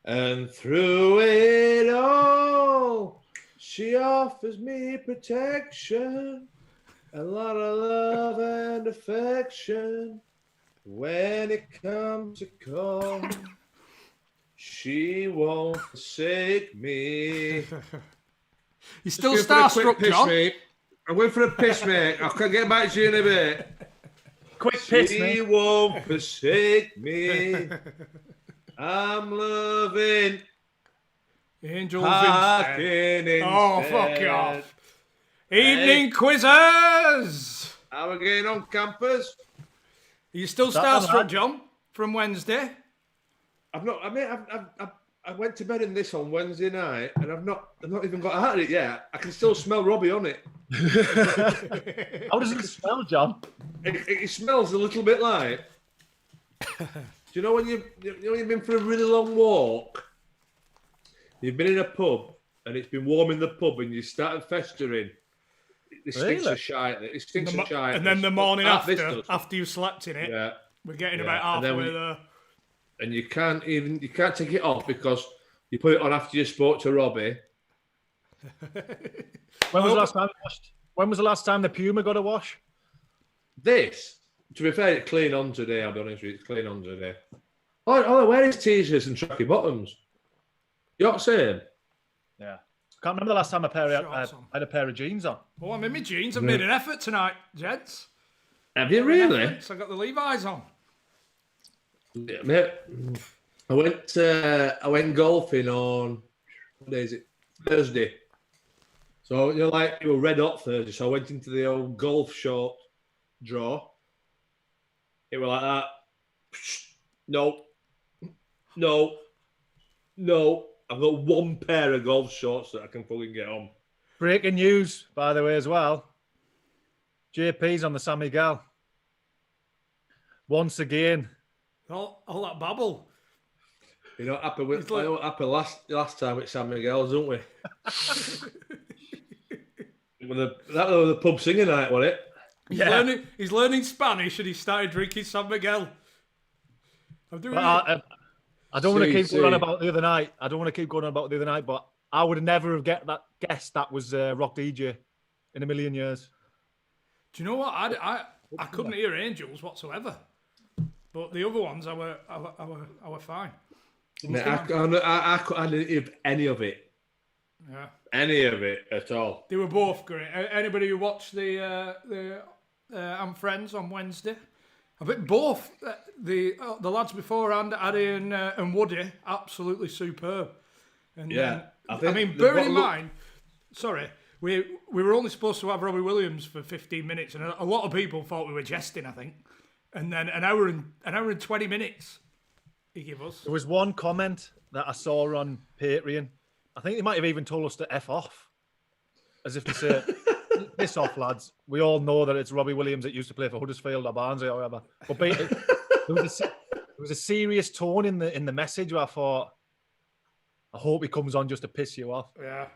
And through it all, she offers me protection, a lot of love and affection. When it comes to call, she won't forsake me. You're still starstruck, John? Mate. I'm going for a piss, mate. I can get back to you in a bit. Quick piss, She mate. won't forsake me. I'm loving Angels parking instead. instead. Oh, fuck off. Evening quizzers. How are we getting on campus? Are you still starstruck, John, from Wednesday? I've not. I mean, I went to bed in this on Wednesday night, and I've not even got at it yet. I can still smell Robbie on it. How does it smell, John? It smells a little bit like. Do you know when you've been for a really long walk? You've been in a pub and it's been warm in the pub, and you started festering. It stinks of shite. It stinks of shite. And then the morning after you slept in it, we're getting about halfway there. And you can't take it off because you put it on after you spoke to Robbie. When was the last time? When was the last time the Puma got a wash? This, to be fair, it's clean on today. I'll be honest with you, it's clean on today. All I wear is t-shirts and tracky bottoms. You're the same. Yeah. Can't remember the last time I had a pair of jeans on. Oh, I'm in my jeans. I've made an effort tonight, gents. Have you really? I got the Levi's on. Yeah, mate. I went golfing on, what day is it? Thursday. So it were red hot Thursday. So I went into the old golf short draw. It was like that. No. I've got one pair of golf shorts that I can fucking get on. Breaking news, by the way, as well. JP's on the San Miguel. Once again. All that babble. You know, happy last time at San Miguel's, don't we? That was the pub singing night, wasn't it? He's learning Spanish and he started drinking San Miguel. I don't want to keep going on about the other night. But I would never have guessed that was Rock DJ in a million years. Do you know what? I couldn't hear Angels whatsoever, but the other ones I were fine. Mate, I didn't hear any of it. Yeah. Any of it at all. They were both great. Anybody who watched the I'm Friends on Wednesday? I think both the lads beforehand, Addy and Woody, absolutely superb. And bearing in mind, sorry, we were only supposed to have Robbie Williams for 15 minutes, and a lot of people thought we were jesting, I think. And then an hour and 20 minutes he gave us. There was one comment that I saw on Patreon. I think they might have even told us to F off, as if to say, piss off, lads. We all know that it's Robbie Williams that used to play for Huddersfield or Barnsley or whatever. But there was a serious tone in the message where I thought, I hope he comes on just to piss you off. Yeah.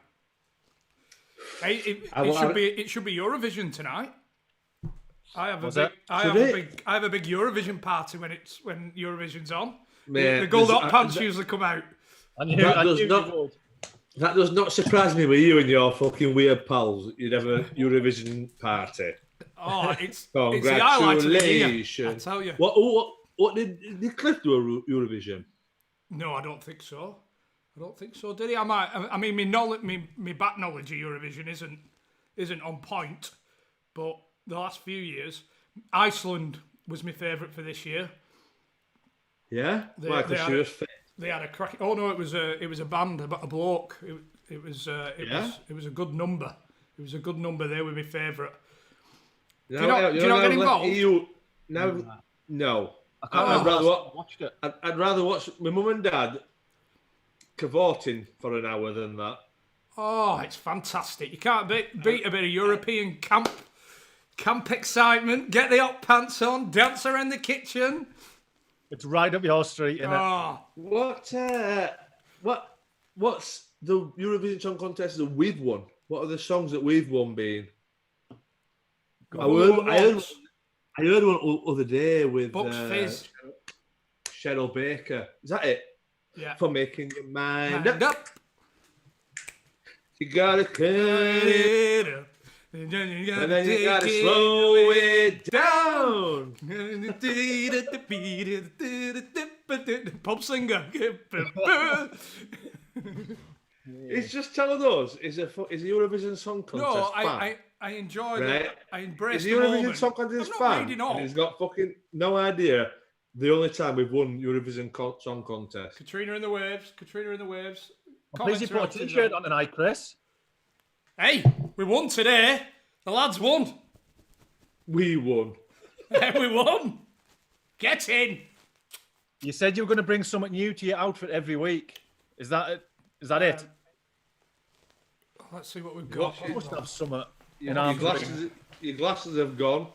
Hey, it should be Eurovision tonight. I have a big Eurovision party when Eurovision's on. Mate, the gold hot pants usually come out. That does not surprise me with you and your fucking weird pals. You'd have a Eurovision party. Oh, it's the highlight of the year, I tell you. What did Cliff do a Eurovision? No, I don't think so. Did he? I mean, my back knowledge of Eurovision isn't on point, but the last few years, Iceland was my favourite for this year. Yeah, they had a crack. Oh no, it was a band, a bloke. It was a good number. It was a good number. They were my favourite. Do you not get involved? No. I'd rather watch my mum and dad cavorting for an hour than that. Oh, it's fantastic. You can't beat a bit of European camp excitement. Get the hot pants on, dance around the kitchen. It's right up your street, isn't it? What's the Eurovision Song Contest that we've won? What are the songs that we've won being? I heard one other day with Bucks Fizz. Cheryl Baker. Is that it? for making your mind Hand up. up. You gotta cut it, Up. And and then you gotta slow it down. Pop singer. He's just telling us is a Eurovision Song Contest No, fan. I enjoy Right. that. I embrace Is the he Eurovision moment. Song Contest I'm not fan? reading And off. he's got fucking no idea the only time we've won Eurovision Song Contest. Katrina in the waves. Katrina in the waves. Please, you Comments are put a out t-shirt today. on tonight, Chris. Hey, we won today. The lads won. We won. We won. Get in. You said you were going to bring something new to your outfit every week. Is that it? Is that it? Let's see what we've got. You must have something. Your arm's glasses have gone.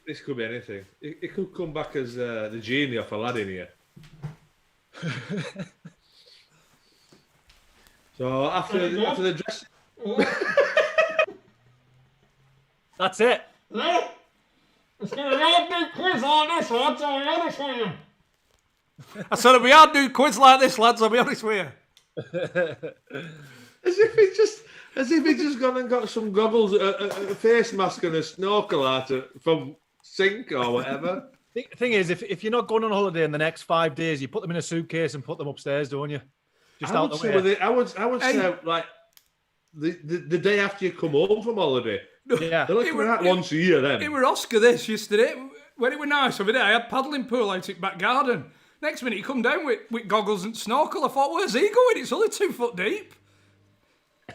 This could be anything. It could come back as the genie off Aladdin here. So after the dress, That's it. I said if we had do quiz like this, lads, I'll be honest with you. as if he just gone and got some goggles, a face mask, and a snorkel out from Sink or whatever. The thing is, if you're not going on holiday in the next 5 days, you put them in a suitcase and put them upstairs, don't you? Just I out would the say way. with it, I would say like the day after you come home from holiday. Yeah. They're only coming out once a year then. It were Oscar this yesterday. When it were nice over there, I had paddling pool out in back garden. Next minute, he come down with goggles and snorkel. I thought, where's he going? It's only 2 foot deep.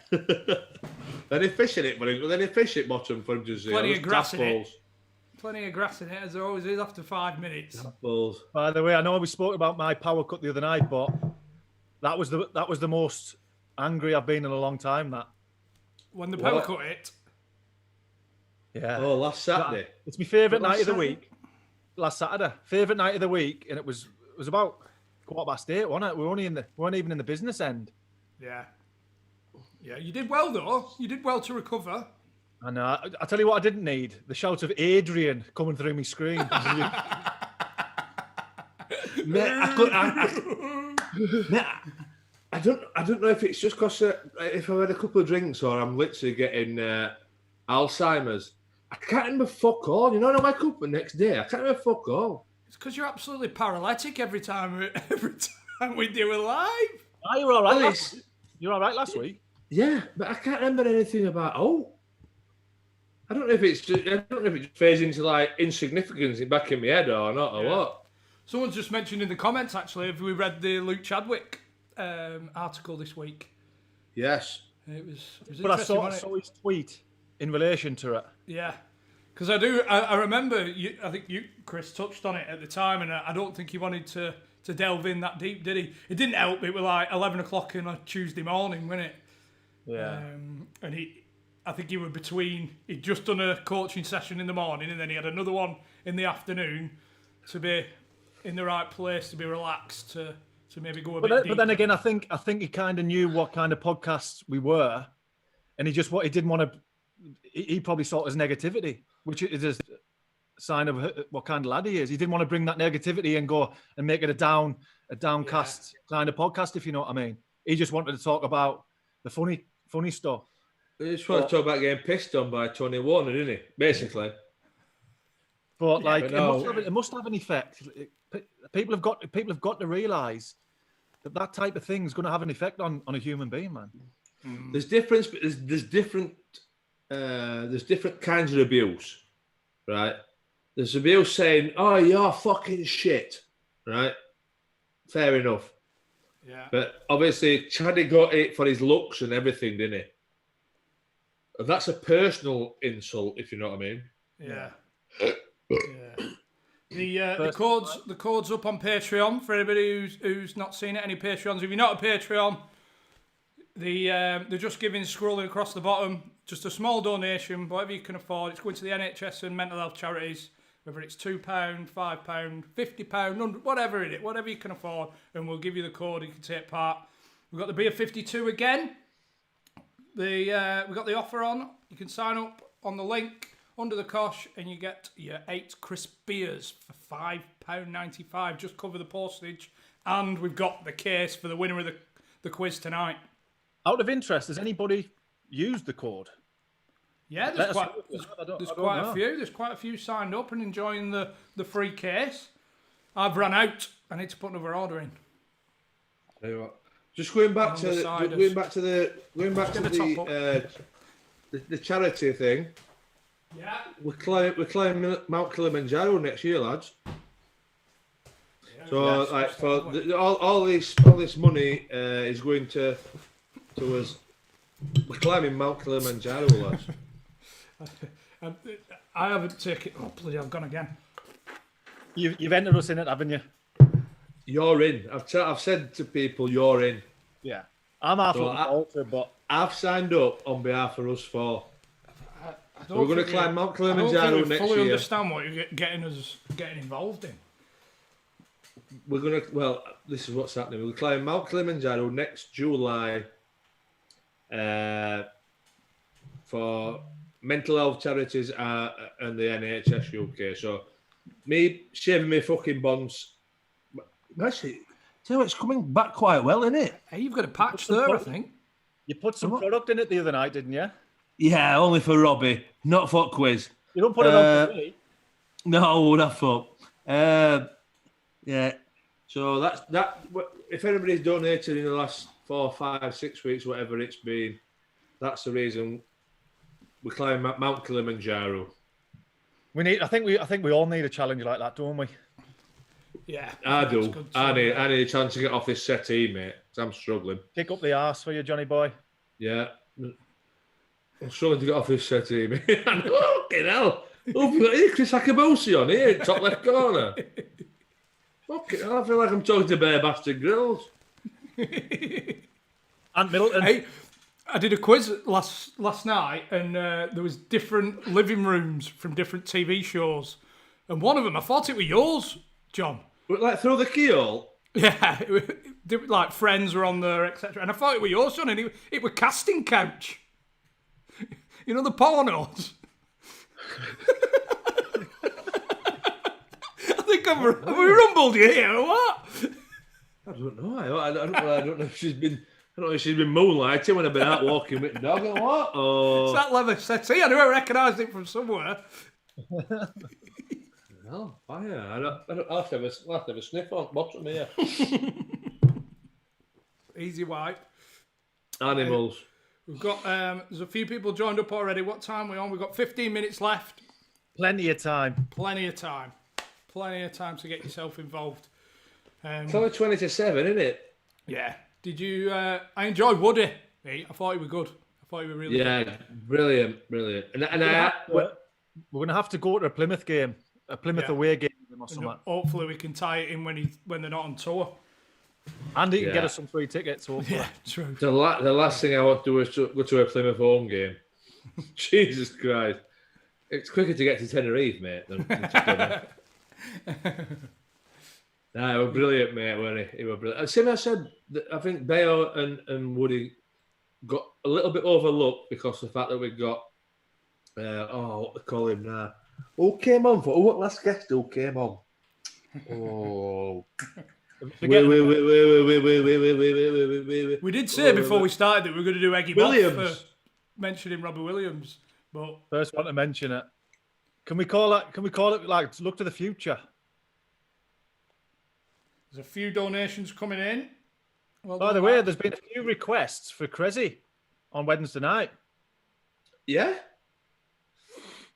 Then he fish in it, but then he fish it bottom for him to see. Plenty of grass in it. Tadpoles. Plenty of grass in it, as there always is after 5 minutes. Tadpoles. By the way, I know we spoke about my power cut the other night, but that was the most angry I've been in a long time. That. When the power cut it. Yeah. Oh, last Saturday. It's my favourite Last night of the Saturday? week. Last Saturday, favourite night of the week, and it was about 8:15, wasn't it? We weren't even in the business end. Yeah. Yeah, you did well though. You did well to recover. And I tell you what, I didn't need the shout of Adrian coming through my screen. Mate, I don't know if it's just because if I've had a couple of drinks or I'm literally getting Alzheimer's. I can't remember fuck all. You know, when I wake up the next day, I can't remember fuck all. It's because you're absolutely paralytic every time we do a live. Ah, you were all right. Well, You were all right last week. Yeah, but I can't remember anything about. I don't know if it's just, I don't know if it just fades into like insignificance back in my head or not or what. Someone's just mentioned in the comments actually, have we read the Luke Chadwick article this week? Yes. It was But I interesting, saw wasn't it? his tweet in relation to it. Yeah, because I remember, I think you, Chris, touched on it at the time, and I don't think he wanted to delve in that deep, did he? It didn't help, it was like 11 o'clock on a Tuesday morning, wasn't it? Yeah. And I think he was he'd just done a coaching session in the morning, and then he had another one in the afternoon to be in the right place, to be relaxed, to maybe go a bit deeper. But then again, I think he kind of knew what kind of podcasts we were, and he didn't want to. He probably saw it as negativity, which is a sign of what kind of lad he is. He didn't want to bring that negativity and go and make it a downcast kind of podcast, if you know what I mean. He just wanted to talk about the funny stuff. He just wanted to talk about getting pissed on by 21, didn't he? Basically. But but it must have an effect. People have got to realise that type of thing is going to have an effect on a human being, man. There's difference. There's different kinds of abuse, right? There's abuse saying, "Oh, you're fucking shit," right? Fair enough. Yeah. But obviously, Chaddy got it for his looks and everything, didn't he? And that's a personal insult, if you know what I mean. Yeah. Yeah. The code's up on Patreon for anybody who's not seen it. Any Patreons? If you're not a Patreon, they're just scrolling across the bottom, just a small donation, whatever you can afford. It's going to the NHS and mental health charities, whether it's £2, £5, £50, whatever it is, whatever you can afford, and we'll give you the code. You can take part. We've got the Beer 52 again. We've got the offer on. You can sign up on the link Undr The Cosh, and you get your 8 crisp beers for £5.95. Just cover the postage and we've got the case for the winner of the quiz tonight. Out of interest, has anybody used the code? Yeah, Let there's us quite, know if you have. I don't quite know. a few. There's quite a few signed up and enjoying the free case. I've run out. I need to put another order in. Tell you what. Just going back to the charity thing. Yeah. We're climbing Mount Kilimanjaro next year, lads. So all this money is going to us. We're climbing Mount Kilimanjaro, lads. I haven't taken. Oh, bloody! I've gone again. You've entered us in it, haven't you? You're in. I've said to people, you're in. Yeah. I'm half looking forward to it, but I've signed up on behalf of us four. So we're going to climb Mount Kilimanjaro next year. I fully understand what you're getting involved in. We're going to. Well, this is what's happening. We're going to climb Mount Kilimanjaro next July. For mental health charities and the NHS UK. So, me shaving my fucking bonds. Actually, tell you, it's coming back quite well, isn't it? Hey, you've got a patch there, I think. You put some product in it the other night, didn't you? Yeah, only for Robbie, not for quiz. You don't put it on for me. No, that's fuck. Yeah. So that. If anybody's donated in the last 4, 5, 6 weeks, whatever it's been, that's the reason we climb Mount Kilimanjaro. I think we all need a challenge like that, don't we? Yeah, I do. I need a chance to get off this settee, mate. 'Cause I'm struggling. Kick up the arse for you, Johnny boy. Yeah, I'm struggling to get off this settee, mate. Fucking hell! Oh, we've got here Chris Akabosi on here, top left corner. Fucking hell! I feel like I'm talking to Bare Bastard Grills. And Middleton. Hey, I did a quiz last night, and there was different living rooms from different TV shows, and one of them I thought it was yours, John. Like through the keyhole. Yeah, like Friends were on there, etc. And I thought it was yours, John, and it was Casting Couch. You know the pornos. I think have we rumbled you here or what? I don't know. I don't know if she's been. I don't know if she's been moonlighting when I've been out walking with the dog or what. Or... It's that leather settee. I knew I recognised it from somewhere. No, fire. I'll have to have a sniff on bottom here. Easy wipe. Animals. We've got there's a few people joined up already. What time are we on? We've got 15 minutes left. Plenty of time. Plenty of time. Plenty of time to get yourself involved. It's only 20 to 7, isn't it? Yeah. Did you? I enjoyed Woody. I thought he was good. I thought he was really good. Yeah, brilliant. We're going to have to go to a Plymouth game, a Plymouth away game or something. Hopefully we can tie it in when they're not on tour. And he can get us some free tickets. Hopefully. Yeah, true. The last thing I want to do is to go to a Plymouth home game. Jesus Christ. It's quicker to get to Tenerife, mate, than to Plymouth. Nah, he was brilliant, mate, weren't he? He was brilliant. Same as I said, I think Bayo and Woody got a little bit overlooked because of the fact that we got, what they call him now. Who came on for? What last guest who came on? Oh. We did say before we started that we were going to do Eggy Williams for mentioning Robbie Williams, but first one to mention it. Can we call it like look to the future? There's a few donations coming in. Well, by the way, there's been a few requests for Cressy on Wednesday night. Yeah.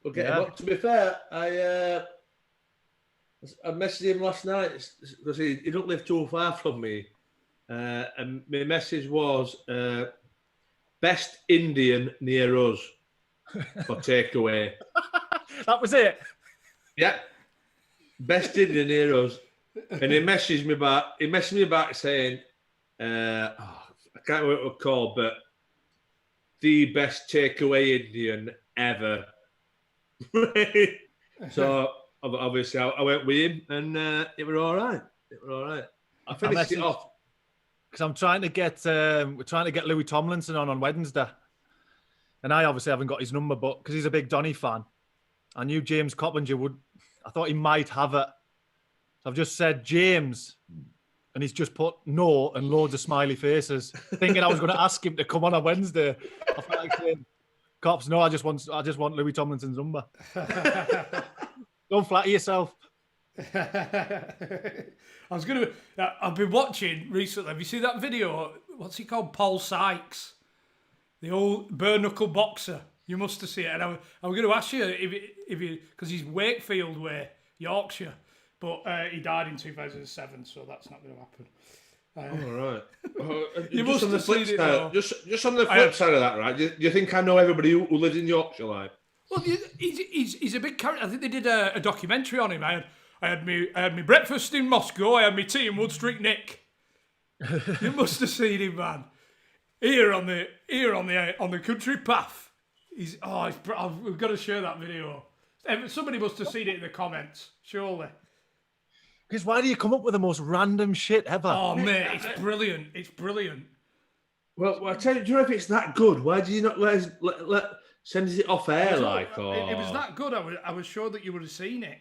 Okay. Yeah. But to be fair, I messaged him last night because he don't live too far from me, and my message was best Indian near us for takeaway. That was it. Yeah. Best Indian near us. And he messaged me back saying, I can't remember what it was called, but the best takeaway Indian ever. So obviously I went with him, and it was all right. I finished it off because I'm trying to get we're trying to get Louis Tomlinson on Wednesday, and I obviously haven't got his number, but because he's a big Donny fan, I knew James Coppinger would. I thought he might have it. So I've just said, James, and he's just put no and loads of smiley faces, thinking I was going to ask him to come on Wednesday. I felt like saying, "Cops, no, I just want Louis Tomlinson's number." Don't flatter yourself. I've been watching recently. Have you seen that video? What's he called? Paul Sykes, the old bare knuckle boxer. You must have seen it. And I'm going to ask you if you, because he's Wakefield way, Yorkshire, but he died in 2007, so that's not going to happen. All right. You just must on the have flip seen it, side, though. just on the flip side of that, right? Do you think I know everybody who lives in Yorkshire, like? Well, he's a big character. I think they did a documentary on him. I had me breakfast in Moscow. I had me tea in Wood Street, Nick. You must have seen him, man. Here on the country path. We've got to share that video. Somebody must have seen it in the comments, surely. Because why do you come up with the most random shit ever? Oh, mate, it's brilliant. It's brilliant. Well, I tell you, do you know if it's that good? Why do you not send it off air, like? Or... It was that good. I was sure that you would have seen it.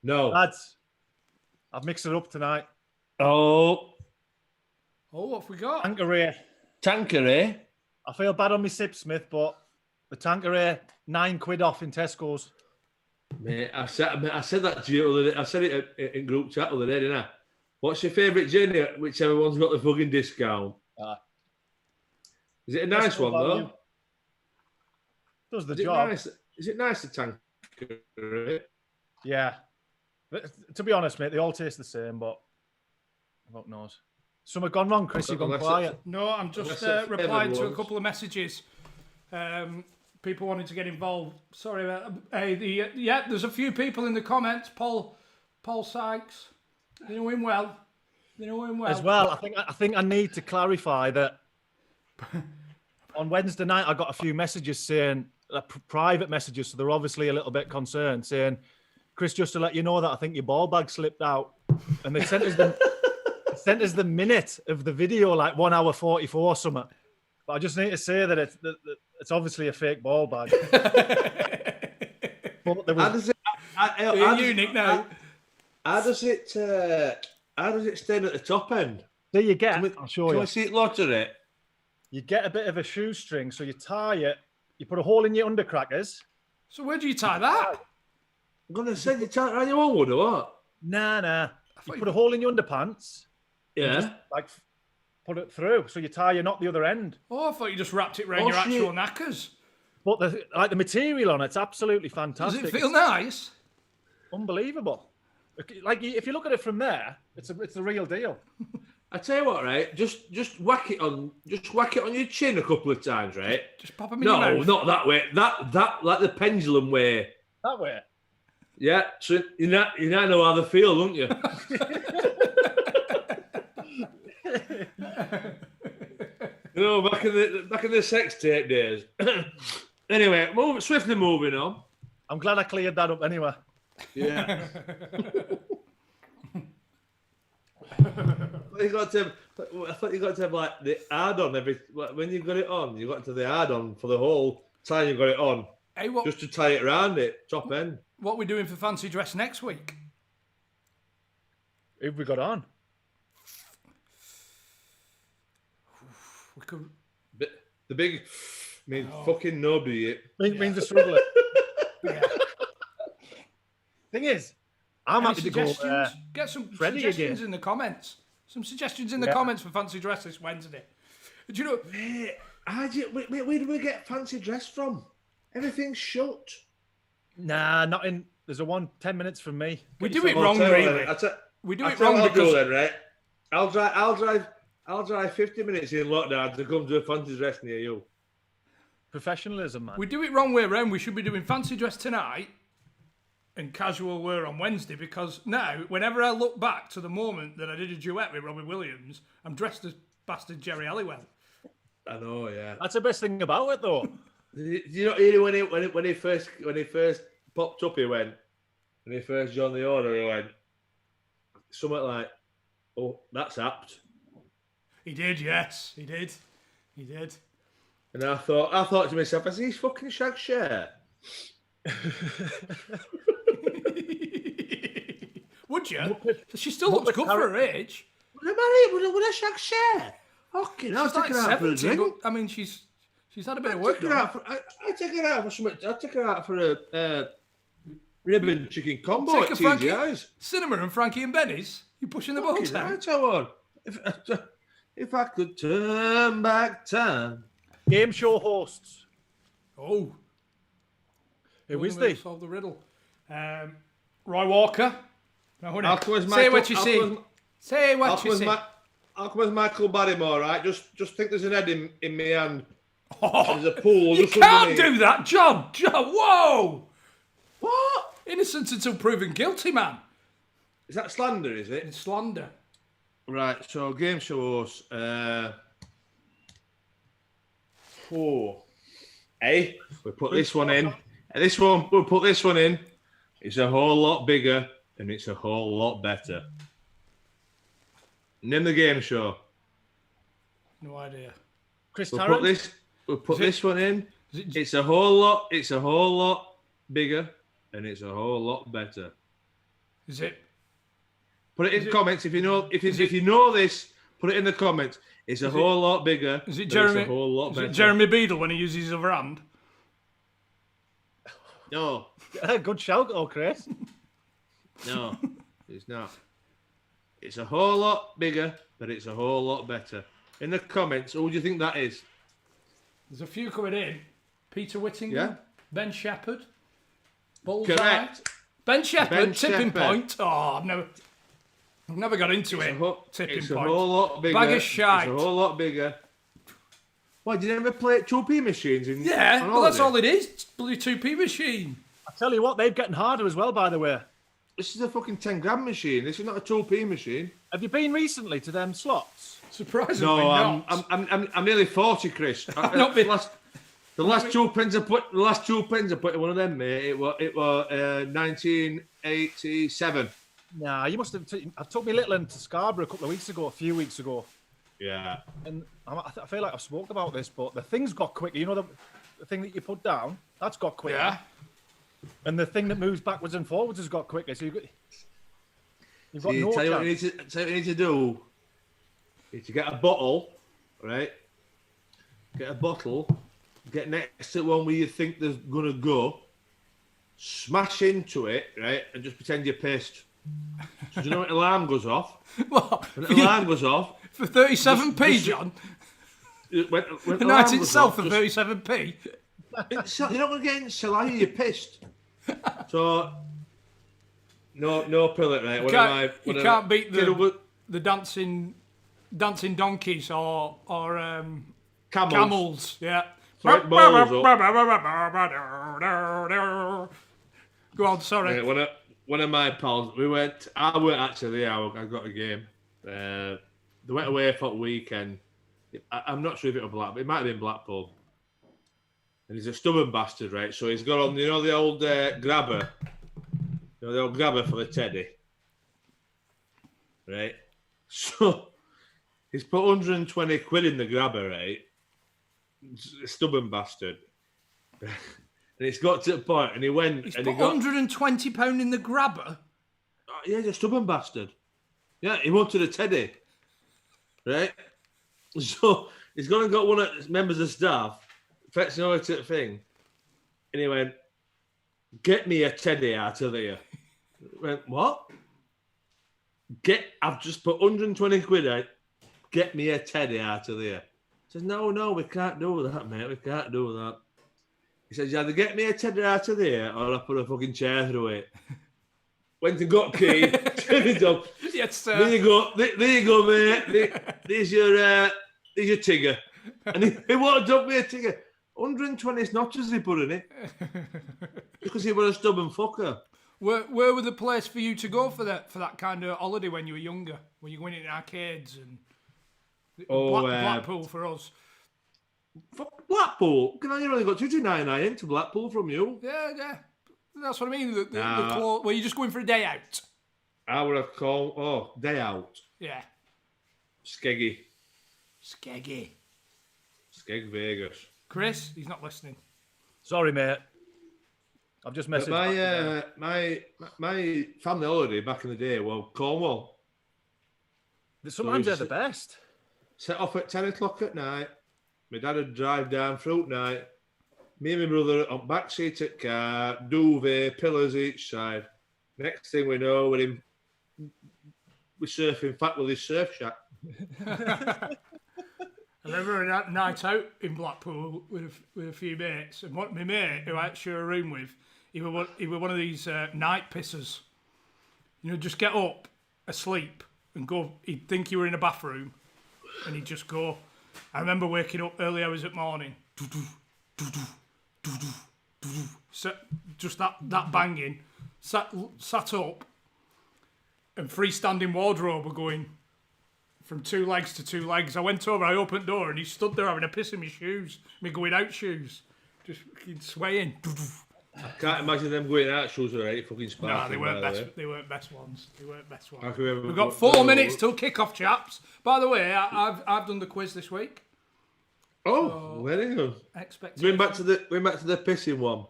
No. Lads, I've mixed it up tonight. Oh, what have we got? Tanqueray. I feel bad on my Sip Smith, but the Tanqueray, £9 off in Tesco's. Mate, I said that to you the other day. I said it in group chat the other day, didn't I? What's your favourite gin? Whichever one's got the fucking discount. Is it a nice one, though? Does the job. Is it nice to Tanqueray? Yeah. But, to be honest, mate, they all taste the same, but fuck knows. Something gone wrong, Chris? You've gone quiet. No, I'm just replying to a couple of messages. People wanting to get involved. Sorry about that. There's a few people in the comments. Paul Sykes. They know him well. As well, I think I need to clarify that on Wednesday night I got a few messages saying private messages, so they're obviously a little bit concerned, saying, "Chris, just to let you know that I think your ball bag slipped out," and they sent us the minute of the video, like 1 hour 44 something. But I just need to say that it's obviously a fake ball bag. But there was... How does it stand at the top end? Do you get? I'll show you. Can we see it lottery? You get a bit of a shoestring, so you tie it. You put a hole in your undercrackers. So where do you tie that? I'm gonna send you tie it around your own wood or what? Nah. You put a hole in your underpants. Yeah. Just, put it through, so you tie your knot the other end. Oh, I thought you just wrapped it around your actual knackers. But the material on it's absolutely fantastic. Does it feel nice? Unbelievable. Like if you look at it from there, it's the real deal. I tell you what, right? Just whack it on your chin a couple of times, right? Just pop them in your mouth. No, not that way. That like the pendulum way. That way. Yeah. So you now know how they feel, don't you? Back in the sex tape days. Anyway, swiftly moving on. I'm glad I cleared that up anyway. Yeah. I thought you got to have like the add-on when you got it on. You got to the add-on for the whole time you got it on. Hey, just to tie it around it, top end. What we're doing for fancy dress next week? Who've we got on? We could. The big means fucking nobody. Means the struggler. Yeah. Thing is, I'm happy to go. Get some Freddie suggestions again. in the comments. Some suggestions in the comments for fancy dress this Wednesday. Do you know? Where do we get fancy dress from? Everything's shut. Nah, not in. There's a 10 minutes from me. We do it wrong, really. We do it wrong because then, right? I'll drive 50 minutes in lockdown to come to a fancy dress near you. Professionalism, man. We do it wrong way around. We should be doing fancy dress tonight and casual wear on Wednesday, because now, whenever I look back to the moment that I did a duet with Robbie Williams, I'm dressed as bastard Jerry Halliwell. I know, yeah. That's the best thing about it, though. You know, when he first popped up, when he first joined the order, he went something like, "Oh, that's apt." He did, yes, he did. And I thought to myself, "Is he fucking shag share?" Would you? She still looks good for her age. Would a shag share? Okay, I'll She's take like her out for a 70, drink. but I mean, she's had a bit of I'll work take her done. out for, I'll take her out for something. I'll take her out for a ribbon chicken combo Take at a Frankie, TGI's. Cinema and Frankie and Benny's. You pushing the boat Fucking down? right, I would. If I could turn back time. Game show hosts. Oh, Who is they? they? Solve the riddle. Roy Walker. No, I'll come as say Michael, what you I'll see. come as- Say I'll what come you as see. I'll come as Michael Barrymore, right? Just think there's an head in my hand. Oh, There's a pool. you just can't underneath. do that, John. Whoa! What? Innocent until proven guilty, man. Is that slander, is it? It's slander. Right, so game shows. Hey, we put this one in. We'll put this one in. It's a whole lot bigger and it's a whole lot better. Name the game show. No idea. Chris We'll Tarrant. put this one in. Is it, It's a whole lot bigger and it's a whole lot better. is it? Put it in comments if you know if you know this. Put it in the comments. It's a whole lot bigger. Is it but Jeremy? It's a whole lot Is better. it Jeremy Beadle when he uses his other hand? No, Good shout, oh Chris. no, it's not. It's a whole lot bigger, but it's a whole lot better. In the comments, who do you think that is? There's a few coming in. Peter Whittingham, Yeah. Ben Shepherd, Bullseye. Correct. Ben Shepherd, Ben tipping Shepherd. point. Oh, I've never got into it. Tipping It's point. a whole lot bigger. Bag of shite. It's a whole lot bigger. Why, did you never play 2p machines? Yeah, on well, that's all holiday? it is. It's bloody 2p machine. I tell you what, they're getting harder as well, by the way. This is a fucking 10 grand machine. This is not a 2p machine. Have you been recently to them slots? Surprisingly No, not. I'm nearly 40, Chris. not been- The last two pins I put in one of them, mate. It was 1987. Nah, you must have. I took me little into Scarborough a few weeks ago. Yeah. And I feel like I've spoke about this, but the thing's got quicker. You know the thing that you put down, that's got quicker. Yeah. And the thing that moves backwards and forwards has got quicker. So you've got See, no tell you what you chance. need to do. You need to get a bottle, right? Get a bottle. Get next to one where you think there's gonna go. Smash into it, right, and just pretend you're pissed. So do you know when the alarm goes off? Well, When the alarm goes off, for 37p, John. when The the night alarm goes itself off, for just- 37p. you're not gonna get in cell, are you? You're pissed. So no pillet, right? You can't beat the dancing donkeys or camels. Yeah. Throw it balls Go on, sorry. Yeah, one of my pals, I weren't actually there, I got a game. They went away for a weekend. I'm not sure if it was Blackpool, it might have been Blackpool. And he's a stubborn bastard, right? So he's got on, the old grabber. The old grabber for the teddy. Right? So he's put 120 quid in the grabber, right? Stubborn bastard. And it's got to the point, and he went He's and put he got. £120 in the grabber. Yeah, he's a stubborn bastard. Yeah, he wanted a teddy. Right? So he's gone and got one of his members of staff, fetching over to the thing, and he went, "Get me a teddy out of there." I went, "What? I've just put 120 quid out. Get me a teddy out of there." He says, No, we can't do that, mate. We can't do that. He says, "You either get me a teddy out of there or I put a fucking chair through it." Went and got key, turned it up. Yes, sir. There you go, mate. There's your Tigger. And he wanted to up me a Tigger. 120 notches he put in it. Because he was a stubborn fucker. Where were the place for you to go for that kind of holiday when you were younger? When you went in arcades and Blackpool for us. Fuck Blackpool. You only got 299 into Blackpool from you. Yeah. That's what I mean. The Nah. were you just going for a day out? I would have called, day out. Yeah. Skeggy. Skeggy. Skeg Vegas. Chris, he's not listening. Sorry, mate. I've just But messaged. my family holiday back in the day, well, Cornwall. Sometimes they're the best. Set off at 10 o'clock at night. My dad would drive down through night. Me and my brother on back seat at car, duvet, pillars each side. Next thing we know, we're surfing fat with his surf shack. I remember a night out in Blackpool with a few mates, and my mate who I had to share a room with, he was one of these night pissers. You know, just get up, asleep, and go. He'd think you were in a bathroom, and he'd just go. I remember waking up early hours at morning. So just that banging. Sat up, and freestanding wardrobe were going from 2 legs to 2 legs. I went over, I opened the door, and he stood there having a piss in my shoes, my going out shoes, just fucking swaying. I can't imagine them going out shoes were right fucking sparkling. No, they weren't best. They weren't best ones. I can remember We've got 4 minutes till kick-off, chaps. By the way, I've done the quiz this week. Oh, very good. Going back to the pissing one.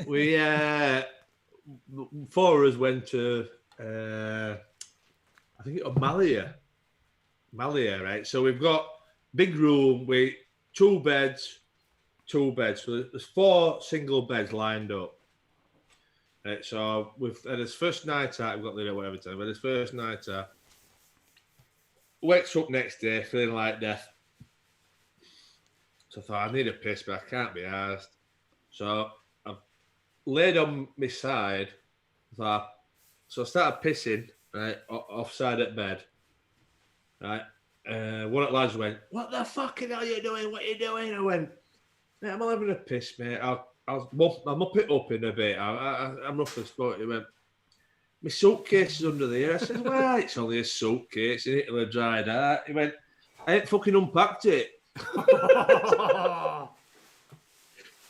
We 4 of us went to I think it was Malia, right? So we've got big room with 2 beds. So there's 4 single beds lined up. Right, so we've had his first night out. We've got there at whatever time. But his first night out. Wakes up next day feeling like death. So I thought I need a piss, but I can't be arsed. So I've laid on my side. So I started pissing, right, offside at bed. Right. One of the lads went, "What the fuck are you doing? What are you doing?" I went, "Mate, I'm having a piss, mate. I'll mop it up in a bit. I'm roughly spoke." He went, "My suitcase is under there." I said, "Well, it's only a suitcase, and it'll have dried out." He went, "I ain't fucking unpacked it."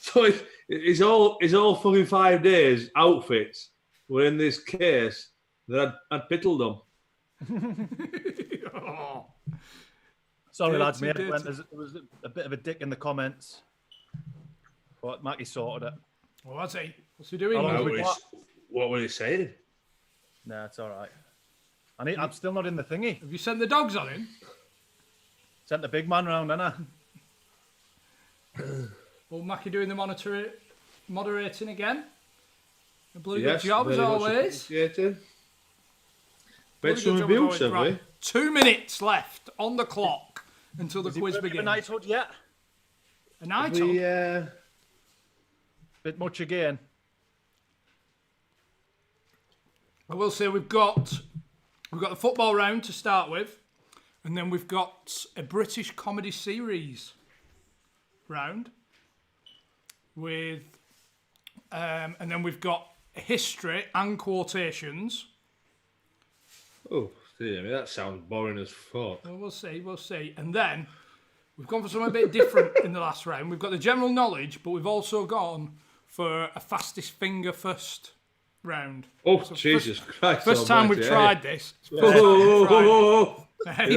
So his all fucking 5 days outfits were in this case that I'd piddled them. Sorry, lads, mate. There was a bit of a dick in the comments, but Mackie sorted it. Well, what's he doing? What were he saying? Nah, it's all right. I'm still not in the thingy. Have you sent the dogs on him? Sent the big man round, didn't I? Well, Mackie doing the moderating again. A bloody Yes, good job as very much always. appreciated. Bet Bloody some good job as abuse, always. have we? Right, 2 minutes left on the clock until the quiz A begins. knighthood yet? A knighthood? Bit much again. I will say we've got the football round to start with, and then we've got a British comedy series round with, and then we've got history and quotations. Oh, dear me, that sounds boring as fuck. Well, we'll see. And then we've gone for something a bit different in the last round. We've got the general knowledge, but we've also gone for a fastest finger first round. Oh, So Jesus Christ. First time almighty, we've eh? tried this. Hey.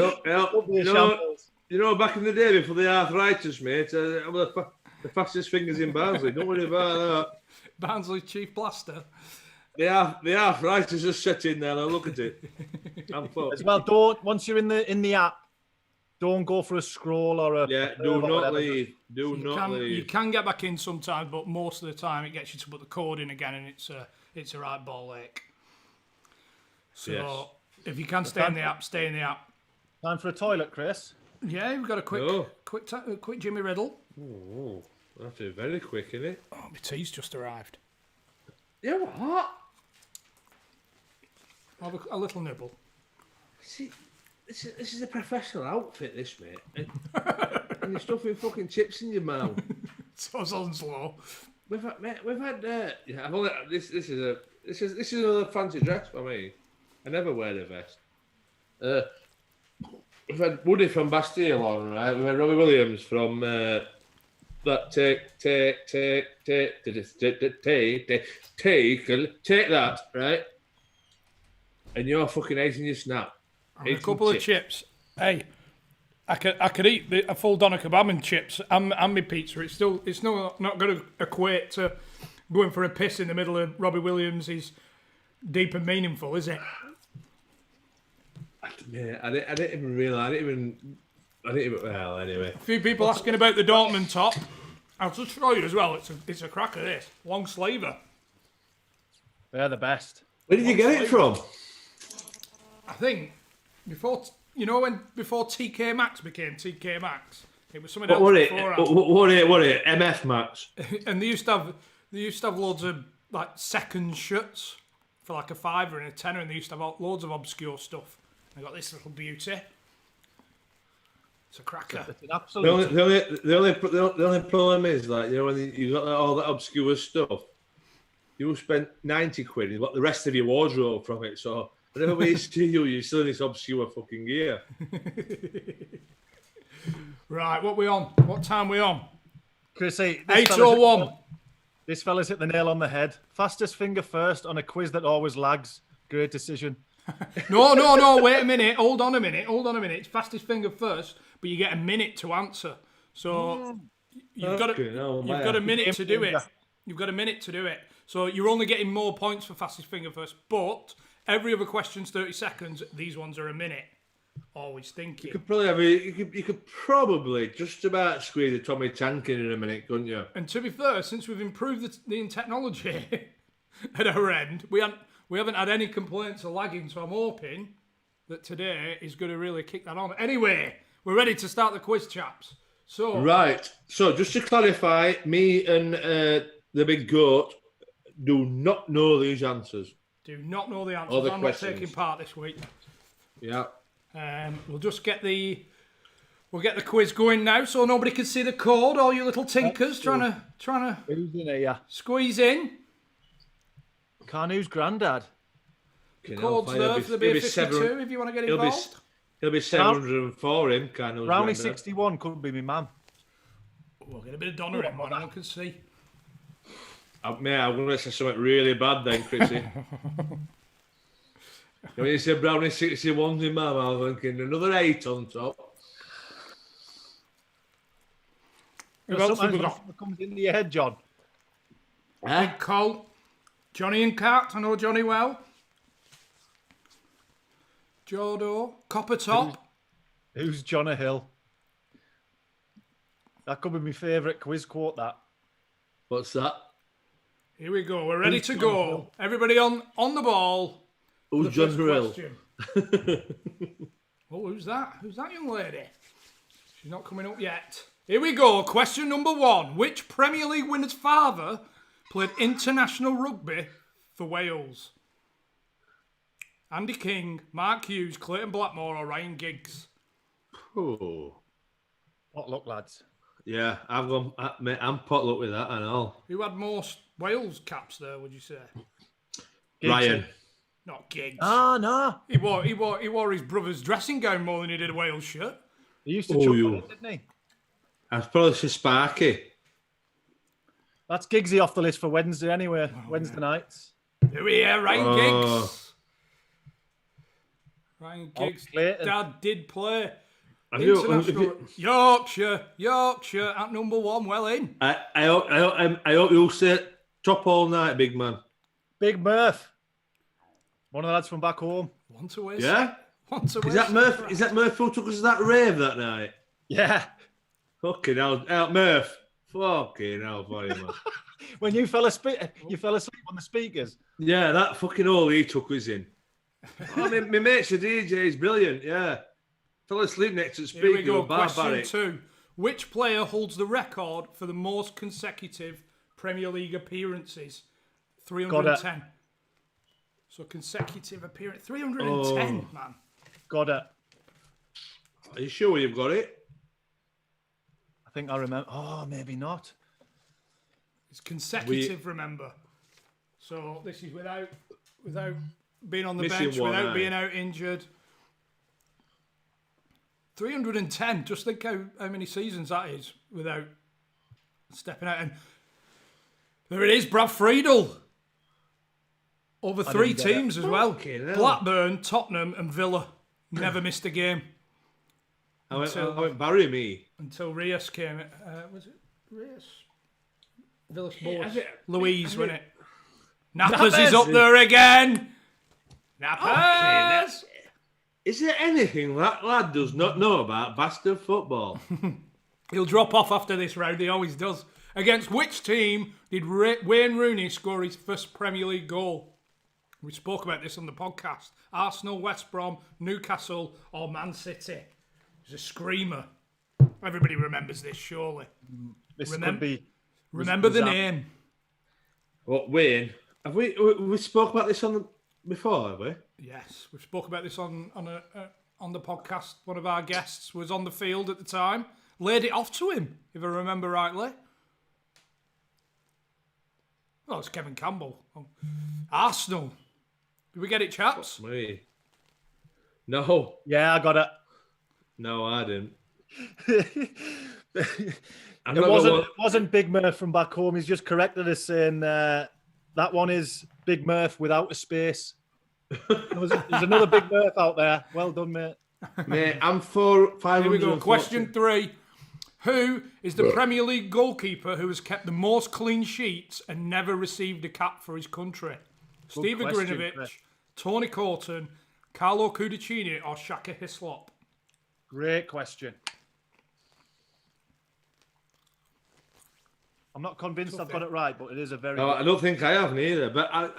You know, back in the day before the arthritis, mate, I'm the fastest fingers in Barnsley. Don't worry about that. Barnsley's chief blaster. The arthritis is set in there. Now look at it. I'm fucked. As well, once you're in the app, don't go for a scroll or a do not leave. Do not leave. You can get back in sometimes, but most of the time it gets you to put the code in again, and it's a right ball ache. So Yes. if you can stay in the app, stay in the app. Time for a toilet, Chris. Yeah, we've got a quick Jimmy Riddle. Oh, that's very quick, isn't it? Oh, my tea's just arrived. Yeah, what? I'll have a little nibble. See, this is a professional outfit, this, mate. And you're stuffing fucking chips in your mouth. So it's on slow. We've had this is another fancy dress for me. I never wear the vest. We've had Woody from Bastille on, right? We've had Robbie Williams from that take that, right? And you're fucking eating your snap. A couple of chips. Hey, I could eat a full doner kebab and chips and my pizza. It's not going to equate to going for a piss in the middle of Robbie Williams. Is deep and meaningful, is it? Yeah, I didn't even realise. I didn't even. Well, anyway. A few people asking about the Dortmund top. I'll just show you as well. It's a cracker. This long slaver. They're the best. Where did you get it from? I think before before TK Maxx became TK Maxx, it was something else What it? beforehand. What it? MF Max. And they used to have loads of like second shirts for like a £5 and a tenner, and they used to have loads of obscure stuff. I got this little beauty. It's a cracker. It's an absolute. The only problem is like when you got all that obscure stuff, you spent 90 quid. You got the rest of your wardrobe from it. So whenever we see you're still in this obscure fucking gear. Right, what we on? What time we on? Chrissy, 8:01. This fella's hit the nail on the head. Fastest finger first on a quiz that always lags. Great decision. No, wait a minute. Hold on a minute. It's fastest finger first, but you get a minute to answer. So you've got a minute to do it. You've got a minute to do it. So you're only getting more points for fastest finger first, but every other question's 30 seconds. These ones are a minute. Always thinking. You could probably just about squeeze a Tommy Tank in a minute, couldn't you? And to be fair, since we've improved the technology at our end, we haven't had any complaints of lagging. So I'm hoping that today is going to really kick that on. Anyway, we're ready to start the quiz, chaps. So right. So just to clarify, me and the big goat do not know these answers. Do not know the answers. Or the I'm questions. not taking part this week. Yeah. We'll just get the quiz going now, so nobody can see the code. All you little tinkers trying to Who's in here? squeeze in. Carnew's granddad. Code's there for the beer 52 if you want to get involved. He'll be 704 him, kind of. Brownie 61 could be my mum. We'll get a bit of Donna in, man. No one can see. Mate, I'm going to say something really bad then, Chrissy. When you say Brownie 61's in my mouth, I'm thinking another 8 on top. Sometimes what comes into your head, John. Big Cole. Johnny and Cat. I know Johnny well. Jodo. Copper Top. Who's John Hill? That could be my favourite quiz quote, that. What's that? Here we go. We're ready to go. Everybody on the ball. Who's John Hill? Oh, who's that? Who's that young lady? She's not coming up yet. Here we go. Question number 1. Which Premier League winner's father played international rugby for Wales? Andy King, Mark Hughes, Clayton Blackmore, or Ryan Giggs? Oh. What luck, lads. Yeah, mate, I'm potluck with that and all. Who had most Wales caps there, would you say? Ryan. Not Giggs. Ah, no. He wore his brother's dressing gown more than he did a Wales shirt. He used to chuck on it, didn't he? That's probably Sparky. That's Giggsy off the list for Wednesday anyway. Wednesday nights. Here we are, Ryan Giggs. Ryan Giggs' dad did play international Yorkshire at number 1. Well in. I hope you'll say top all night, big man. Big Murph. One of the lads from back home. Want to win? Yeah. Want to win? Is that Murph who took us to that rave that night? Yeah. Fucking hell, Murph. Fucking hell for you, man. When you fell asleep on the speakers. Yeah, that fucking hole he took us in. I mean, my mate's a DJ, he's brilliant, yeah. Fell asleep next to the speaker. Here we go, barbaric. question 2. Which player holds the record for the most consecutive Premier League appearances? 310. So consecutive appearance. 310, man. Got it. Are you sure you've got it? I think I remember. Oh, maybe not. It's consecutive, remember. So this is without being on the bench, without being out injured. 310. Just think how many seasons that is without stepping out. And there it is, Brad Friedel. Over 3 teams as well. Blackburn, Tottenham and Villa. Never missed a game. I went bury me. Until Reyes came. Was it Reyes? Villas Boas. Louise, wasn't it? Nappers is up there again. Nappers! Is there anything that lad does not know about bastard football? He'll drop off after this round. He always does. Against which team did Wayne Rooney score his first Premier League goal? We spoke about this on the podcast. Arsenal, West Brom, Newcastle, or Man City. It was a screamer. Everybody remembers this, surely. This could be. Remember the name. What, Wayne? Have we spoke about this before, have we? Yes, we've spoke about this on the podcast. One of our guests was on the field at the time. Laid it off to him, if I remember rightly. Oh, it's Kevin Campbell. Arsenal. Did we get it, chaps? Me. No. Yeah, I got it. No, I didn't. It wasn't Big Murph from back home. He's just corrected us saying that one is Big Murph without a space. There's another Big Murph out there. Well done, mate. Mate, I'm for 500. Here we go. Question 3. Who is the Premier League goalkeeper who has kept the most clean sheets and never received a cap for his country? Steve Ugrinovich, Tony Corton, Carlo Cudicini, or Shaka Hislop? Great question. I'm not convinced I've got it right, but it is a very... No, I don't think I have neither, but I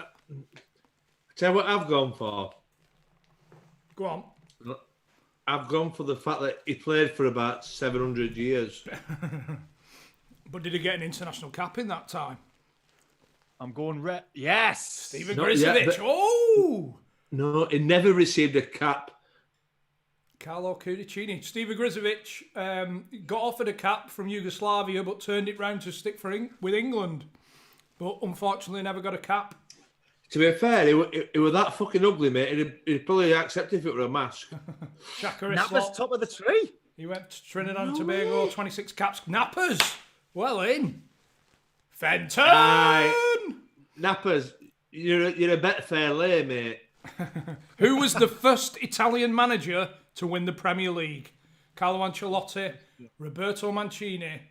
tell you what I've gone for. Go on. I've gone for the fact that he played for about 700 years. But did he get an international cap in that time? I'm going Yes! Steven Not yet, Grizovic. Oh! No, he never received a cap. Carlo Cudicini. Steven Grizovic got offered a cap from Yugoslavia but turned it round to stick with England. But unfortunately never got a cap. To be fair, he was that fucking ugly, mate. He'd probably accept if it were a mask. Shaka Napper's Hislop. top of the tree. He went to Trinidad and Tobago, 26 caps. Nappers. Well in. Fenton. Nappers, you're a bet fair lay, mate. Who was the first Italian manager to win the Premier League? Carlo Ancelotti, Roberto Mancini,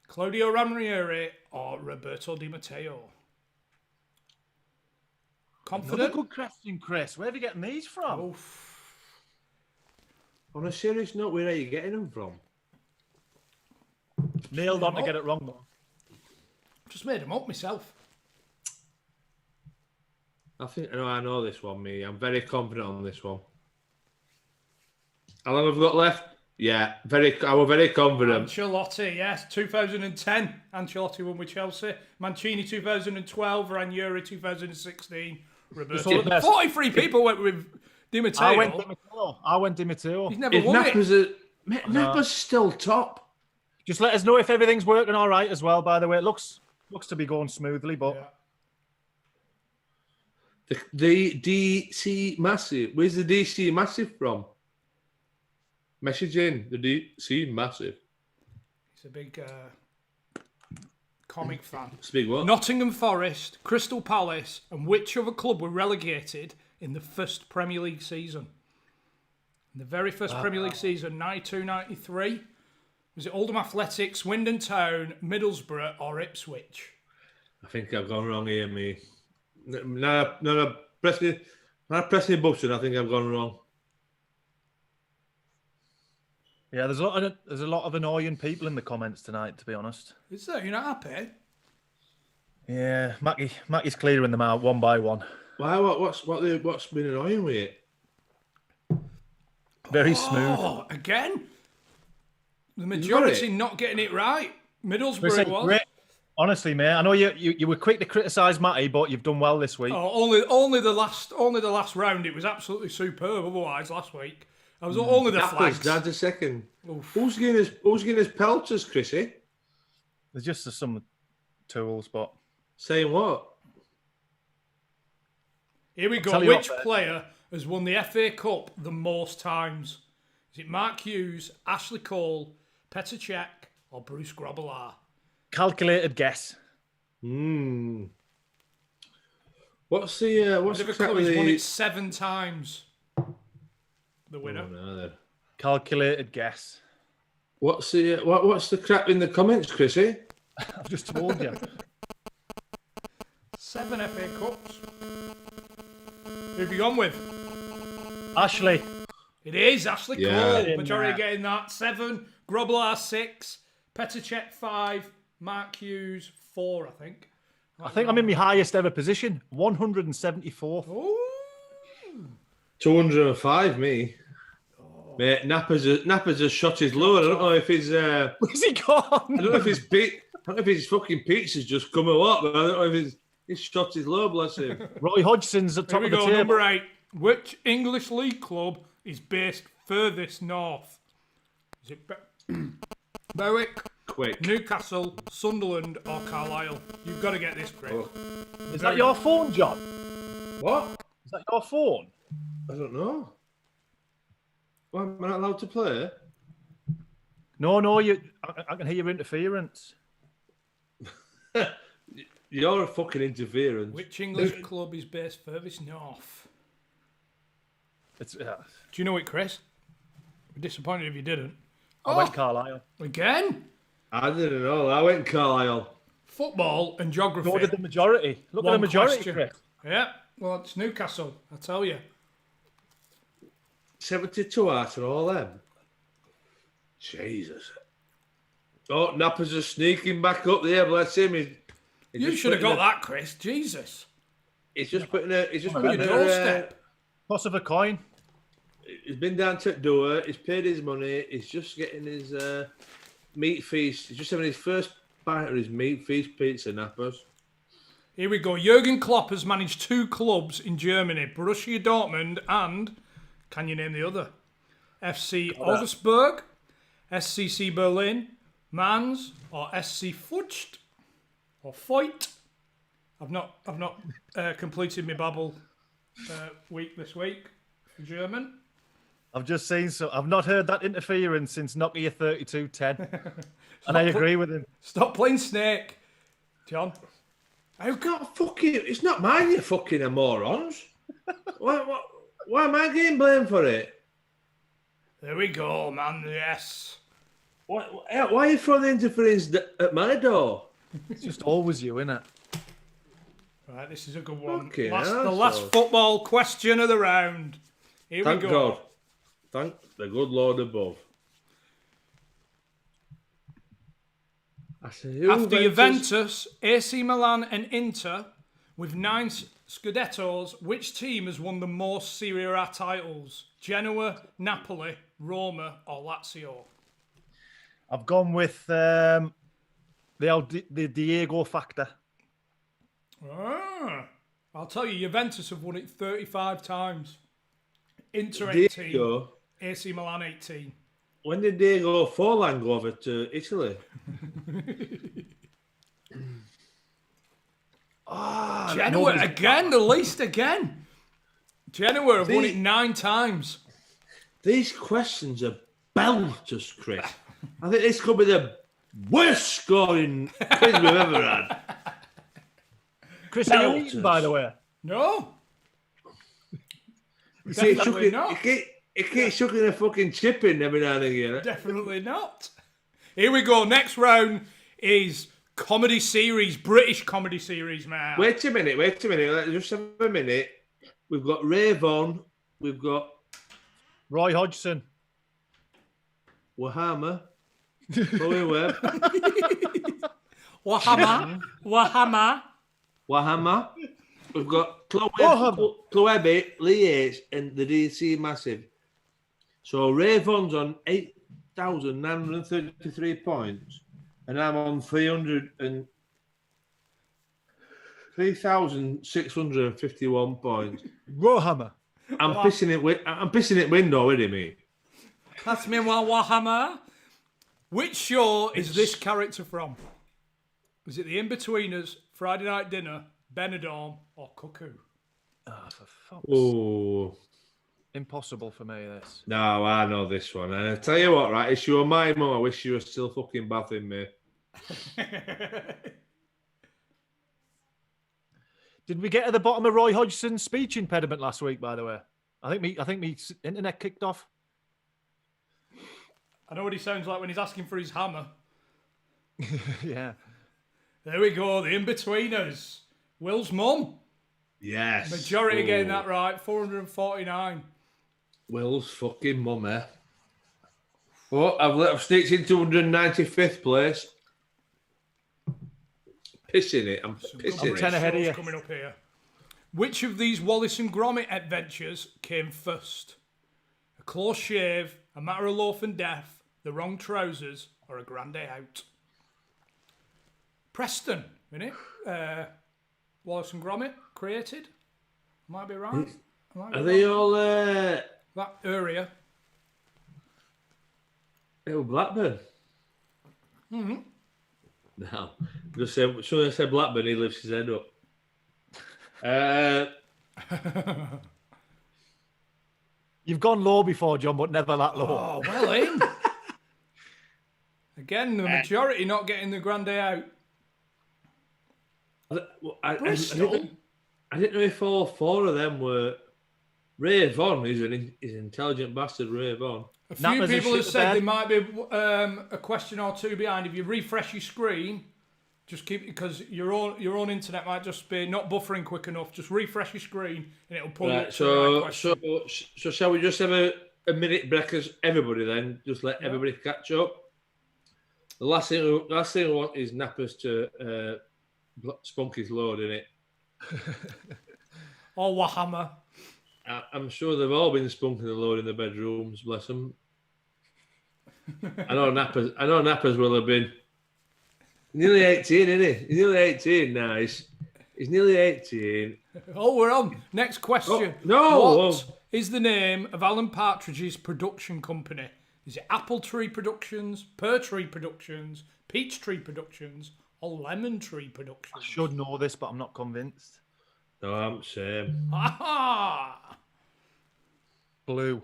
Claudio Ranieri, or Roberto Di Matteo? Confident? Another good question, Chris. Where are you getting these from? Oof. On a serious note, where are you getting them from? Nailed on to get it wrong, though. Just made them up myself. I know this one, me. I'm very confident on this one. How long have we got left? Yeah, I was very confident. Ancelotti, yes, 2010. Ancelotti won with Chelsea. Mancini 2012. Ranieri 2016. Roberto. 43 people went with Di Matteo. I went Di Matteo. He's never won it. Napper's still top. Just let us know if everything's working all right as well, by the way. It looks to be going smoothly, but... Yeah. The DC Massive. Where's the DC Massive from? Message in. The DC Massive. He's a big comic fan. It's a big what? Nottingham Forest, Crystal Palace, and which other club were relegated in the first Premier League season? In the very first Premier League season, 92-93. Was it Oldham Athletics, Swindon Town, Middlesbrough, or Ipswich? I think I've gone wrong here, me. No, pressing the button. I think I've gone wrong. Yeah, there's a lot of annoying people in the comments tonight, to be honest. Is there? You're not happy? Yeah, Mackie's clearing them out one by one. Why? What's been annoying with it? Very smooth. Oh, again? The majority not getting it right. Middlesbrough it was. Great. Honestly, mate, I know you were quick to criticise Matty, but you've done well this week. Oh, only the last round. It was absolutely superb. Otherwise, last week I was only the flags. Dad's a second. Oof. Who's getting his pelters, Chrissy? There's just some tools, but saying what? Here we go. Which player has won the FA Cup the most times? Is it Mark Hughes, Ashley Cole, Petr Cech, or Bruce Grobbelaar? Calculated guess. What's the He's won it 7 times. The winner. Oh, no. Calculated guess. What's the crap in the comments, Chrissy? I've just told you. 7 FA Cups. Who have you gone with? Ashley. It is Ashley Yeah. Cole. Majority getting that. 7. Groblar 6. Petacek 5. Mark Hughes 4, I think. I think I'm in my highest ever position, 174th. Ooh. 205, me. Mate, Napper's has shot his load. I don't know if he's. Where's he gone? I don't know if his fucking pizza's just come a lot, but I don't know if he's shot his low, bless him. Roy Hodgson's at top Here of we the go, table. number 8. Which English league club is based furthest north? Is it Berwick, Quick. Newcastle, Sunderland, or Carlisle? You've got to get this, Chris. Oh. Is that your phone, John? What? Is that your phone? I don't know. Why am I not allowed to play? No, I can hear your interference. You're a fucking interference. Which English club is based furthest north? It's Do you know it, Chris? I'd be disappointed if you didn't. I went Carlisle. Again? I didn't know. I went Carlisle. Football and geography. Go to the majority. Look at the One majority, question. Chris. Yeah, well, it's Newcastle, I tell you. 72 out of all them. Jesus. Oh, Napper's just sneaking back up there. Bless him. You should have got that, Chris. Jesus. He's just putting a. He's just On putting the a. doorstep. Toss of a coin. He's been down to the door. He's paid his money. He's just getting his meat feast. He's just having his first bite of his meat feast pizza, Nappers. Here we go. Jurgen Klopp has managed 2 clubs in Germany, Borussia Dortmund and, can you name the other? FC Augsburg, SCC Berlin, Mainz, or SC Fudged, or Foyt. I've not completed my Babel week this week for German. I've just seen so. I've not heard that interference since Nokia 3210, and I agree with him. Stop playing Snake, John. I've got fucking. It's not mine, you fucking morons. Why am I getting blamed for it? There we go, man. Yes. Why are you throwing the interference at my door? It's just always you, innit? Right, this is a good one. Fucking The arsehole. last football question of the round. Here Thank we go. God. Thank the good Lord above. I say, After Juventus, AC Milan and Inter, with 9 Scudettos, which team has won the most Serie A titles? Genoa, Napoli, Roma, or Lazio? I've gone with the Diego factor. I'll tell you, Juventus have won it 35 times. Inter 18, Diego, AC Milan 18. when did Diego Forlan go over to Italy? Genoa again, the least again. Genoa have won it 9 times. These questions are belters, Chris. I think this could be the worst scoring quiz we've ever had. Chris, are you eating, by the way? No. You see, Definitely not. It keeps chucking a fucking chip in every now and again. Definitely not. Here we go. Next round is comedy series, British comedy series, man. Wait a minute. Let's just have a minute. We've got Ray Vaughan. We've got Roy Hodgson. Wahama. Chloe Webb. Wahama. Wahama. We've got Chloe, Lee Yates, and the DC Massive. So Ray Vaughan's on 8,933 points, and I'm on 3,651 points. Rohammer. I'm pissing it wind already, mate. That's me, Wahama. Which show is this character from? Is it The In-Betweeners, Friday Night Dinner, Benidorm, or Cuckoo? Oh, for fuck's Oh. Impossible for me, this. No, I know this one. And I tell you what, right? If you were my mum, I wish you were still fucking bathing me. Did we get to the bottom of Roy Hodgson's speech impediment last week, by the way? I think me internet kicked off. I know what he sounds like when he's asking for his hammer. Yeah. There we go, The In-Betweeners. Will's mum. Yes. Majority getting that right, 449. Will's fucking mummy. Oh, I've sneaked into 195th place. Pissing it. I'm pissing I'm 10 it. ahead of you. Coming up here. Which of these Wallace and Gromit adventures came first? A close shave, a matter of life and death, the wrong trousers, or a grand day out? Preston, innit? Wallace and Gromit created. Might be right. Are they all That area. Blackburn? Mm-hmm. No. Just say, as soon as I said Blackburn, he lifts his head up. You've gone low before, John, but never that low. Oh, well in. Again, the majority not getting the grand day out. Bristol? I didn't know if all four of them were. Ray Vaughan is an intelligent bastard, Ray Vaughan. A few people have said there might be a question or two behind. If you refresh your screen, just keep it, because your own internet might just be not buffering quick enough. Just refresh your screen and it'll pull you up to the right question. So shall we just have a minute break as everybody then? Just let everybody catch up. The last thing I want is nappers to spunk his load in it. Or Warhammer. I'm sure they've all been spunking the load in the bedrooms, bless them. I know nappers will have been. Nearly 18, isn't he? He's nearly 18 now. He's nearly 18. Oh, we're on. Next question. What is the name of Alan Partridge's production company? Is it Apple Tree Productions, Pear Tree Productions, Peach Tree Productions, or Lemon Tree Productions? I should know this, but I'm not convinced. No, I'm same. Aha! Blue.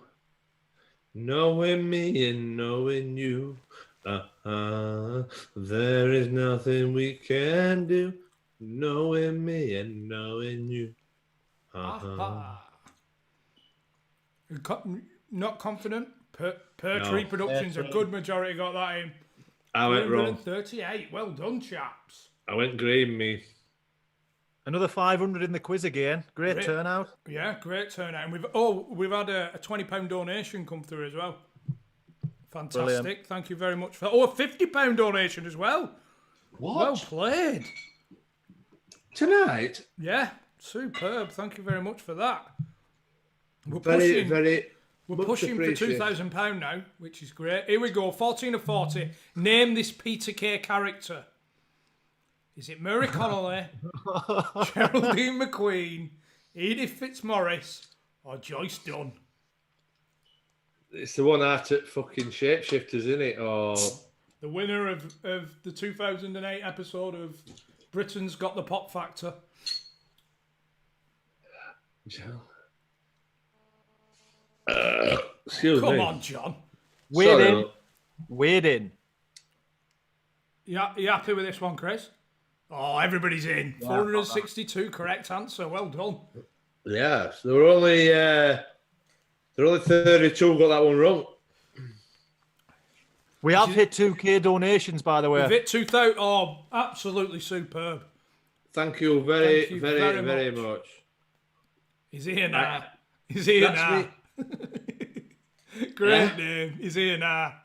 Knowing me and knowing you, there is nothing we can do. Knowing me and knowing you. Not confident? Pear Tree Productions, a good majority got that in. I went wrong. 38. Well done, chaps. I went green, me. Another 500 in the quiz again. Great turnout. Yeah, great turnout. And we've had a £20 donation come through as well. Fantastic. Brilliant. Thank you very much for that. Oh, a £50 donation as well. What? Well played. Tonight? Yeah, superb. Thank you very much for that. We're pushing for £2,000 now, which is great. Here we go. 14 of 40. Name this Peter Kay character. Is it Murray Connolly, Geraldine McQueen, Edith Fitzmaurice, or Joyce Dunn? It's the one out at fucking Shapeshifters, isn't it? Or the winner of the 2008 episode of Britain's Got the Pop Factor. Excuse me. Come on, John. Wade in. Yeah, you happy with this one, Chris? Oh, everybody's in. 462 correct answer. Well done. Yes, there were only 32 got that one wrong. We have hit 2K donations, by the way. We've hit 2,000. Oh, absolutely superb. Thank you very much. He's here now. He's here now. Great name. He's here now.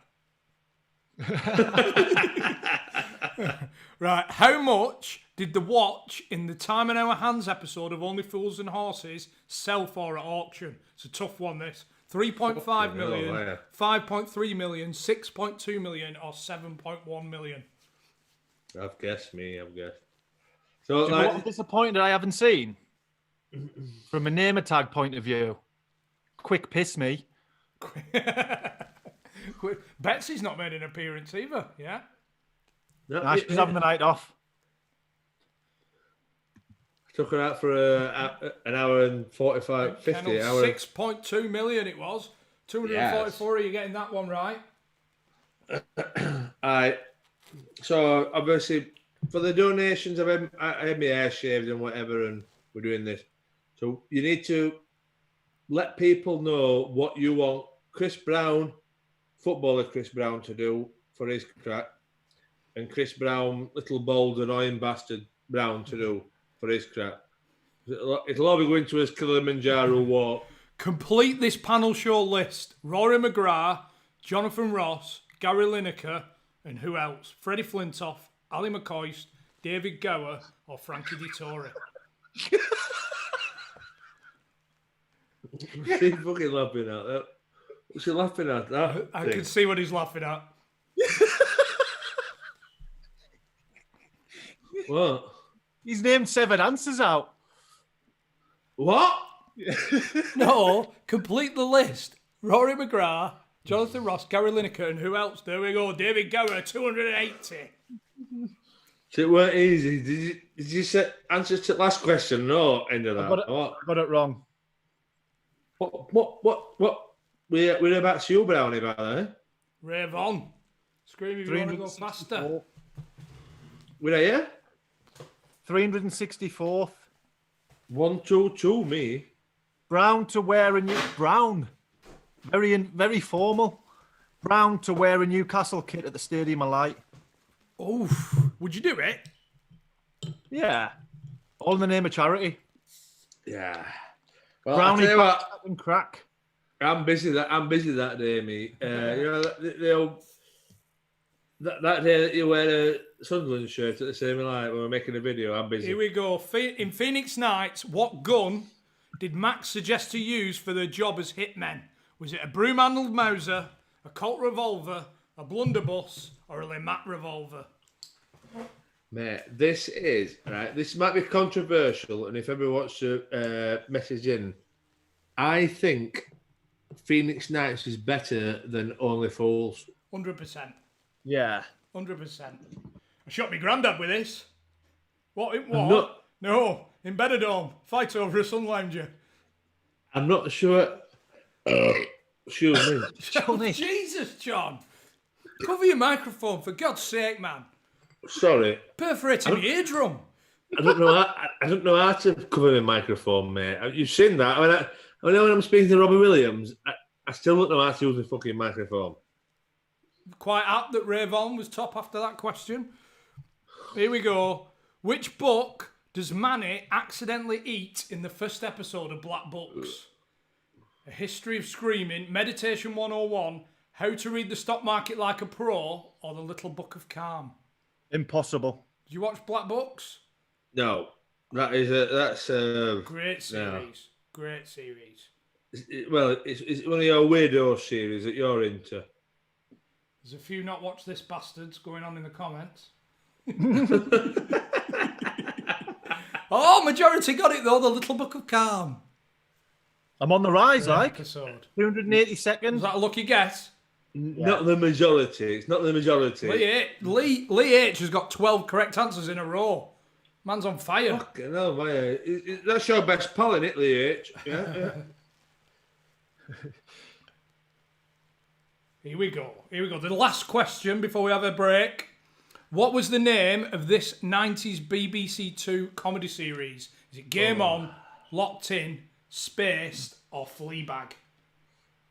Right, how much did the watch in the Time in Our Hands episode of Only Fools and Horses sell for at auction? It's a tough one, this. 3.5 million, 5.3 million, 6.2 million, or 7.1 million? I've guessed. So, what I'm disappointed I haven't seen, from a name tag point of view, quick piss me. Betsy's not made an appearance either, yeah? No, she's having the night off. Took her out for an hour and 45, 50 hours. 6.2 million it was. 244, Are you getting that one right? So, obviously, for the donations, I had my hair shaved and whatever, and we're doing this. So, you need to let people know what you want footballer Chris Brown, to do for his crack, and Chris Brown, little bald annoying bastard Brown, to do for his crack. It'll all be going to his Kilimanjaro walk. Complete this panel show list. Rory McGrath, Jonathan Ross, Gary Lineker, and who else? Freddie Flintoff, Ali McCoist, David Gower, or Frankie Dettori. What's he fucking laughing at that? What's he laughing at that? I can see what he's laughing at. What? He's named 7 answers out. What? No, complete the list. Rory McGrath, Jonathan Ross, Gary Lineker, and who else? There we go. David Gower, 280. So it weren't easy. Did you say answers to the last question? No, end of that. I got it wrong. What? We're about to you, Brownie, by the way. Rave on. Scream if you want to go faster. We're here. 364th. 1, 2, 2, me. Brown to wear a new brown. Very formal. Brown to wear a Newcastle kit at the Stadium of Light. Oh, would you do it? Yeah. All in the name of charity. Yeah. Well, Brownie I'll tell you what, and crack. I'm busy that day, mate. That day that you wear a Sunderland shirt at the same light when we're making a video, I'm busy. Here we go. In Phoenix Nights, what gun did Max suggest to use for their job as hitmen? Was it a broom-handled Mauser, a Colt revolver, a blunderbuss, or a Limmat revolver? Mate, this is, right, this might be controversial, and if everyone wants to message in, I think Phoenix Nights is better than Only Fools. 100%. Yeah. 100%. I shot my granddad with this. What? No, in Benidorm. Fight over a sun lounger. I'm not sure. Excuse me. Oh, Jesus, John. Cover your microphone, for God's sake, man. Sorry. Perforating my eardrum. I don't know how to cover my microphone, mate. You've seen that. I mean, when I'm speaking to Robbie Williams, I still don't know how to use the fucking microphone. Quite apt that Ray Vaughan was top after that question. Here we go. Which book does Manny accidentally eat in the first episode of Black Books? A History of Screaming, Meditation 101, How to Read the Stock Market Like a Pro, or The Little Book of Calm? Impossible. Did you watch Black Books? No, that's Great series. No. Great series. It's one of your weirdo series that you're into. There's a few not watch this bastards going on in the comments. Oh, majority got it though. The Little Book of Calm. I'm on the rise, like. Episode. 280 Is seconds. that a lucky guess? Not the majority. It's not the majority. Lee H has got 12 correct answers in a row. Man's on fire. Fucking hell, man. That's your best pal, isn't it, Lee H? Yeah. Here we go. The last question before we have a break. What was the name of this 90s BBC Two comedy series? Is it Game On, Locked In, Spaced, or Fleabag?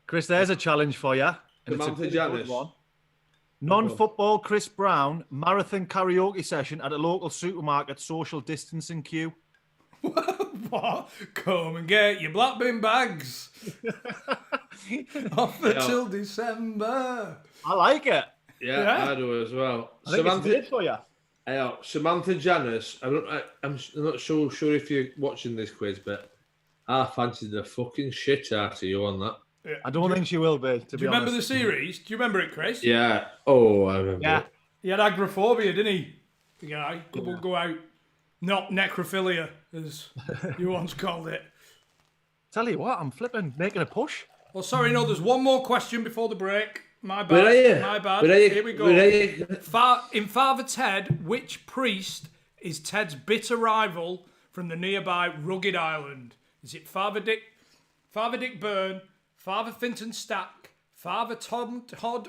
Chris, there's a challenge for you. And it's a Samantha good Janice. one. Non-football Chris Brown marathon karaoke session at a local supermarket social distancing queue. What? Come and get your black bin bags. Offer till December. I like it. Yeah, I do as well. I think it's good for you. Samantha Janice. I'm not sure if you're watching this quiz, but I fancied the fucking shit out of you on that. Yeah. I don't think she will be. Do you remember the series? Do you remember it, Chris? Yeah. Oh, I remember. Yeah. It. He had agoraphobia, didn't he? The guy. Couldn't go out. Not necrophilia, as you once called it. Tell you what, I'm making a push. Well, sorry, no, there's one more question before the break. My bad. Where are you? My bad. Where are you? Here we go. Where are you? In Father Ted, which priest is Ted's bitter rival from the nearby rugged island? Is it Father Dick Byrne, Father Finton Stack, Father Todd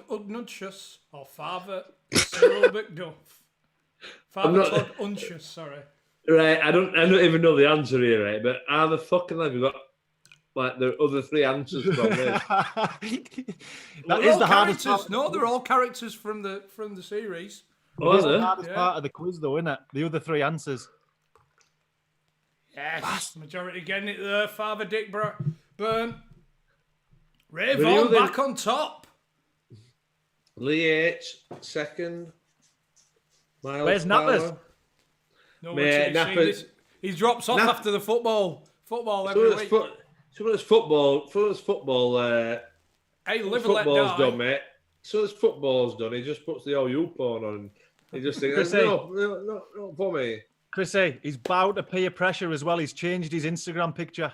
Ugnutius, or Father Cyril McDuff? Father Todd Uncius, sorry. Right, I don't even know the answer here, right? But how the fucking have you got like the other three answers from this? That is the hardest part. No, they're all characters from the series. Oh, is the it? hardest part of the quiz, though, isn't it? The other three answers. Yes, majority getting it there. Father Dick Byrne, Ray Were Vaughan you the- back on top. Lee H, second. Miles Where's Power. Nappers? No, Mate, Nappers. He drops off after the football. Football every week. So as football, Hey, live and let football's die. done, mate. So as football's done, he just puts the OU porn on. He just thinks, Chrissy. no, for me. Chrissy, he's bowed to peer pressure as well. He's changed his Instagram picture.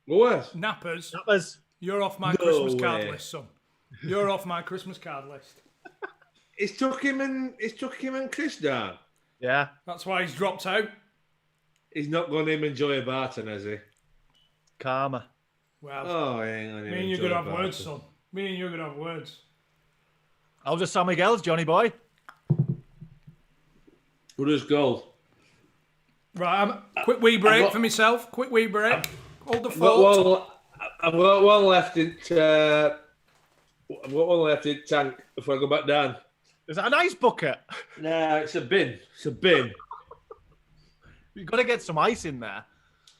What? Nappers, Nappers. you're off my No Christmas card way. list, son. You're off my Christmas card list. It's took him and Chris down. Yeah. That's why he's dropped out. He's not going to enjoy a Barton, has he? Karma. Well, Oh, he ain't going to me and you're enjoy going to a have words, Barton. son. Me and you're going to have words. How's the San Miguel's, Johnny boy? Who's goal? Right, quick wee break for myself. Quick wee break. Hold the I've got fort. I've got one left in. I've got one left in tank before I go back down. Is that an ice bucket? Nah, it's a bin. It's a bin. You've got to get some ice in there.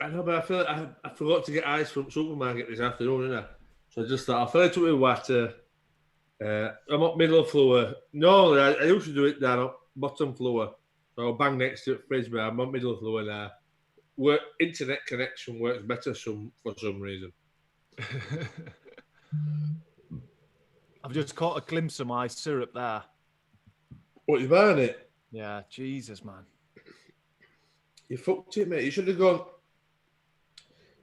I know, but I feel like I forgot to get ice from the supermarket this afternoon, didn't I? So I just thought I'll fill it up with water. I'm up middle of floor. No, I used to do it down up bottom floor. So I'll bang next to the fridge, but I'm up middle of floor now. Internet connection works better for some reason. I've just caught a glimpse of my syrup there. What, you buying it? Yeah, Jesus, man. You fucked it, mate. You should have gone.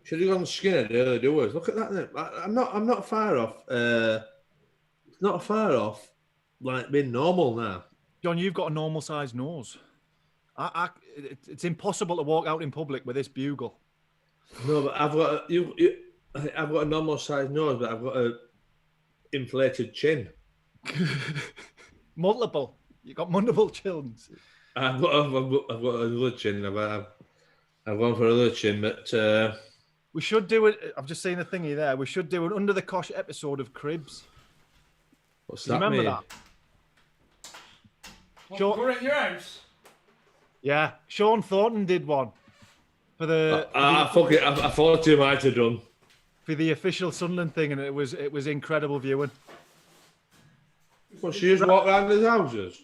Skinner the early doers. Look at that. Then. I'm not far off. It's not far off. Like being normal now. John, you've got a normal sized nose. It's impossible to walk out in public with this bugle. No, but I've got I've got a normal sized nose, but I've got a inflated chin. Multiple. You've got multiple chins. I've got another chin. I've gone for another chin, but We should do it. I've just seen a thingy there. We should do an Under the Cosh episode of Cribs. what's Do you that remember mean? that? Sean, We're at your house. yeah, Sean Thornton did one for the Fuck it. I thought you might have done. for the official Sunderland thing, and it was incredible viewing. Well, she just walked around his houses.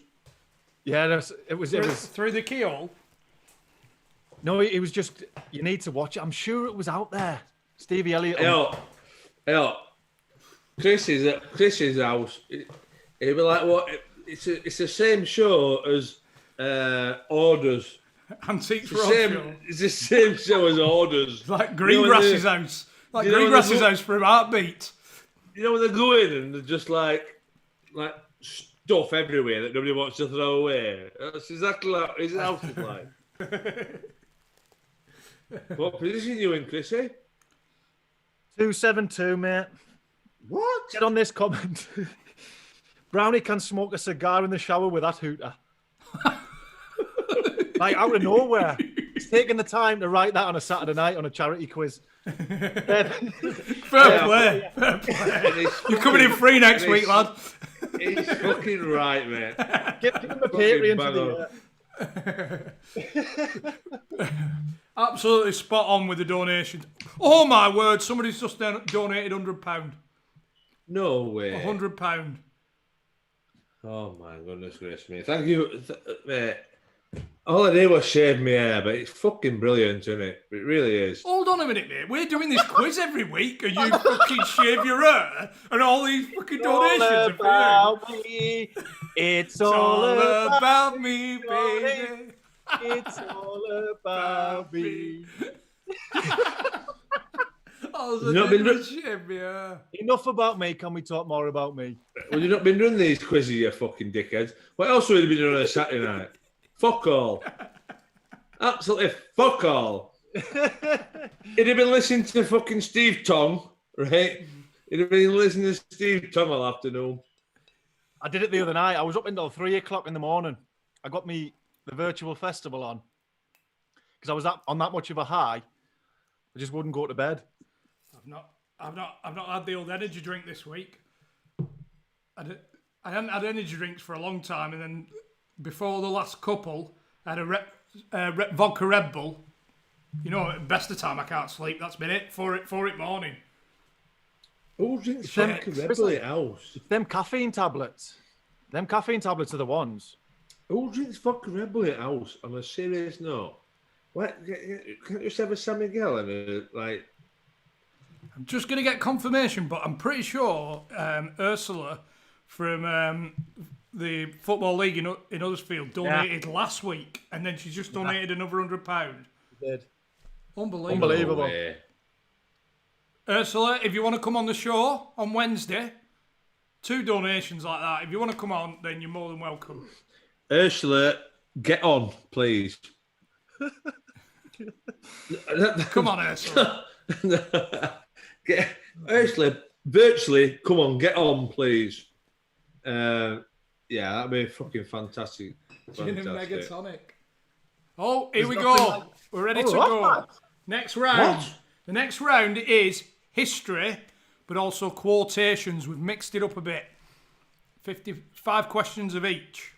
Yeah, it was. Through the keyhole. No, it was just. You need to watch it. I'm sure it was out there. Stevie Elliott. Hey, Chris's house. It'd be like what? It's the same show as Orders. Antiques It's the same. Roadshow. It's the same show as Orders. Like You know when Greengrass's they- house. Like you know when Greengrass's they- house for a heartbeat. You know when they go in and they're just like stuff everywhere that nobody wants to throw away. That's exactly like his house is like. What position you in, Chrissy? 272, mate. What? Get on this comment. Brownie can smoke a cigar in the shower with that hooter. Like out of nowhere. He's taking the time to write that on a Saturday night on a charity quiz. Fair play. Fair play. You're coming in free next week, lad. He's fucking right, mate. Give him a Patreon for the Absolutely spot on with the donation. Oh my word! Somebody's just donated £100. No way. £100. Oh my goodness gracious me. Thank you, mate. All I did was shave my hair, but it's fucking brilliant, isn't it? It really is. Hold on a minute, mate. We're doing this quiz every week, and you fucking shave your hair, and all these fucking donations are for you. about me. It's It's all about me, baby. baby. It's all about me. All You've not been I did do- was shave my hair. Enough about me. Can we talk more about me? Well, you've not been doing these quizzes, you fucking dickheads. What else would you been doing on a Saturday night? Fuck all. Absolutely fuck all. He'd have been listening to fucking Steve Tong, right? He'd have been listening to Steve Tong all afternoon. I did it the other night. I was up until 3 o'clock in the morning. I got the virtual festival on because I was on that much of a high. I just wouldn't go to bed. I've not had the old energy drink this week. I hadn't had energy drinks for a long time, and then before the last couple, I had a vodka Red Bull. You know, best of time I can't sleep. That's been it. 4 it morning. Who drinks them- fucking Red Bull at house? Them caffeine tablets. Them caffeine tablets are the ones. Who drinks fucking Red Bull at house? On a serious note, what? Can't you just have a San Miguel and like? I'm just going to get confirmation, but I'm pretty sure Ursula from the Football League in Huddersfield donated last week, and then she's just donated another £100. Did. Unbelievable. No way. Ursula, if you want to come on the show on Wednesday, 2 donations like that. If you want to come on, then you're more than welcome. Ursula, get on, please. Come on, Ursula. Ursula, virtually, come on, get on, please. Yeah, that'd be fucking fantastic. Gin and Fantastic. Megatonic. Oh, here we nothing go. like- We're ready to what, go. man? Next round. What? The next round is history, but also quotations. We've mixed it up a bit. 55 questions of each.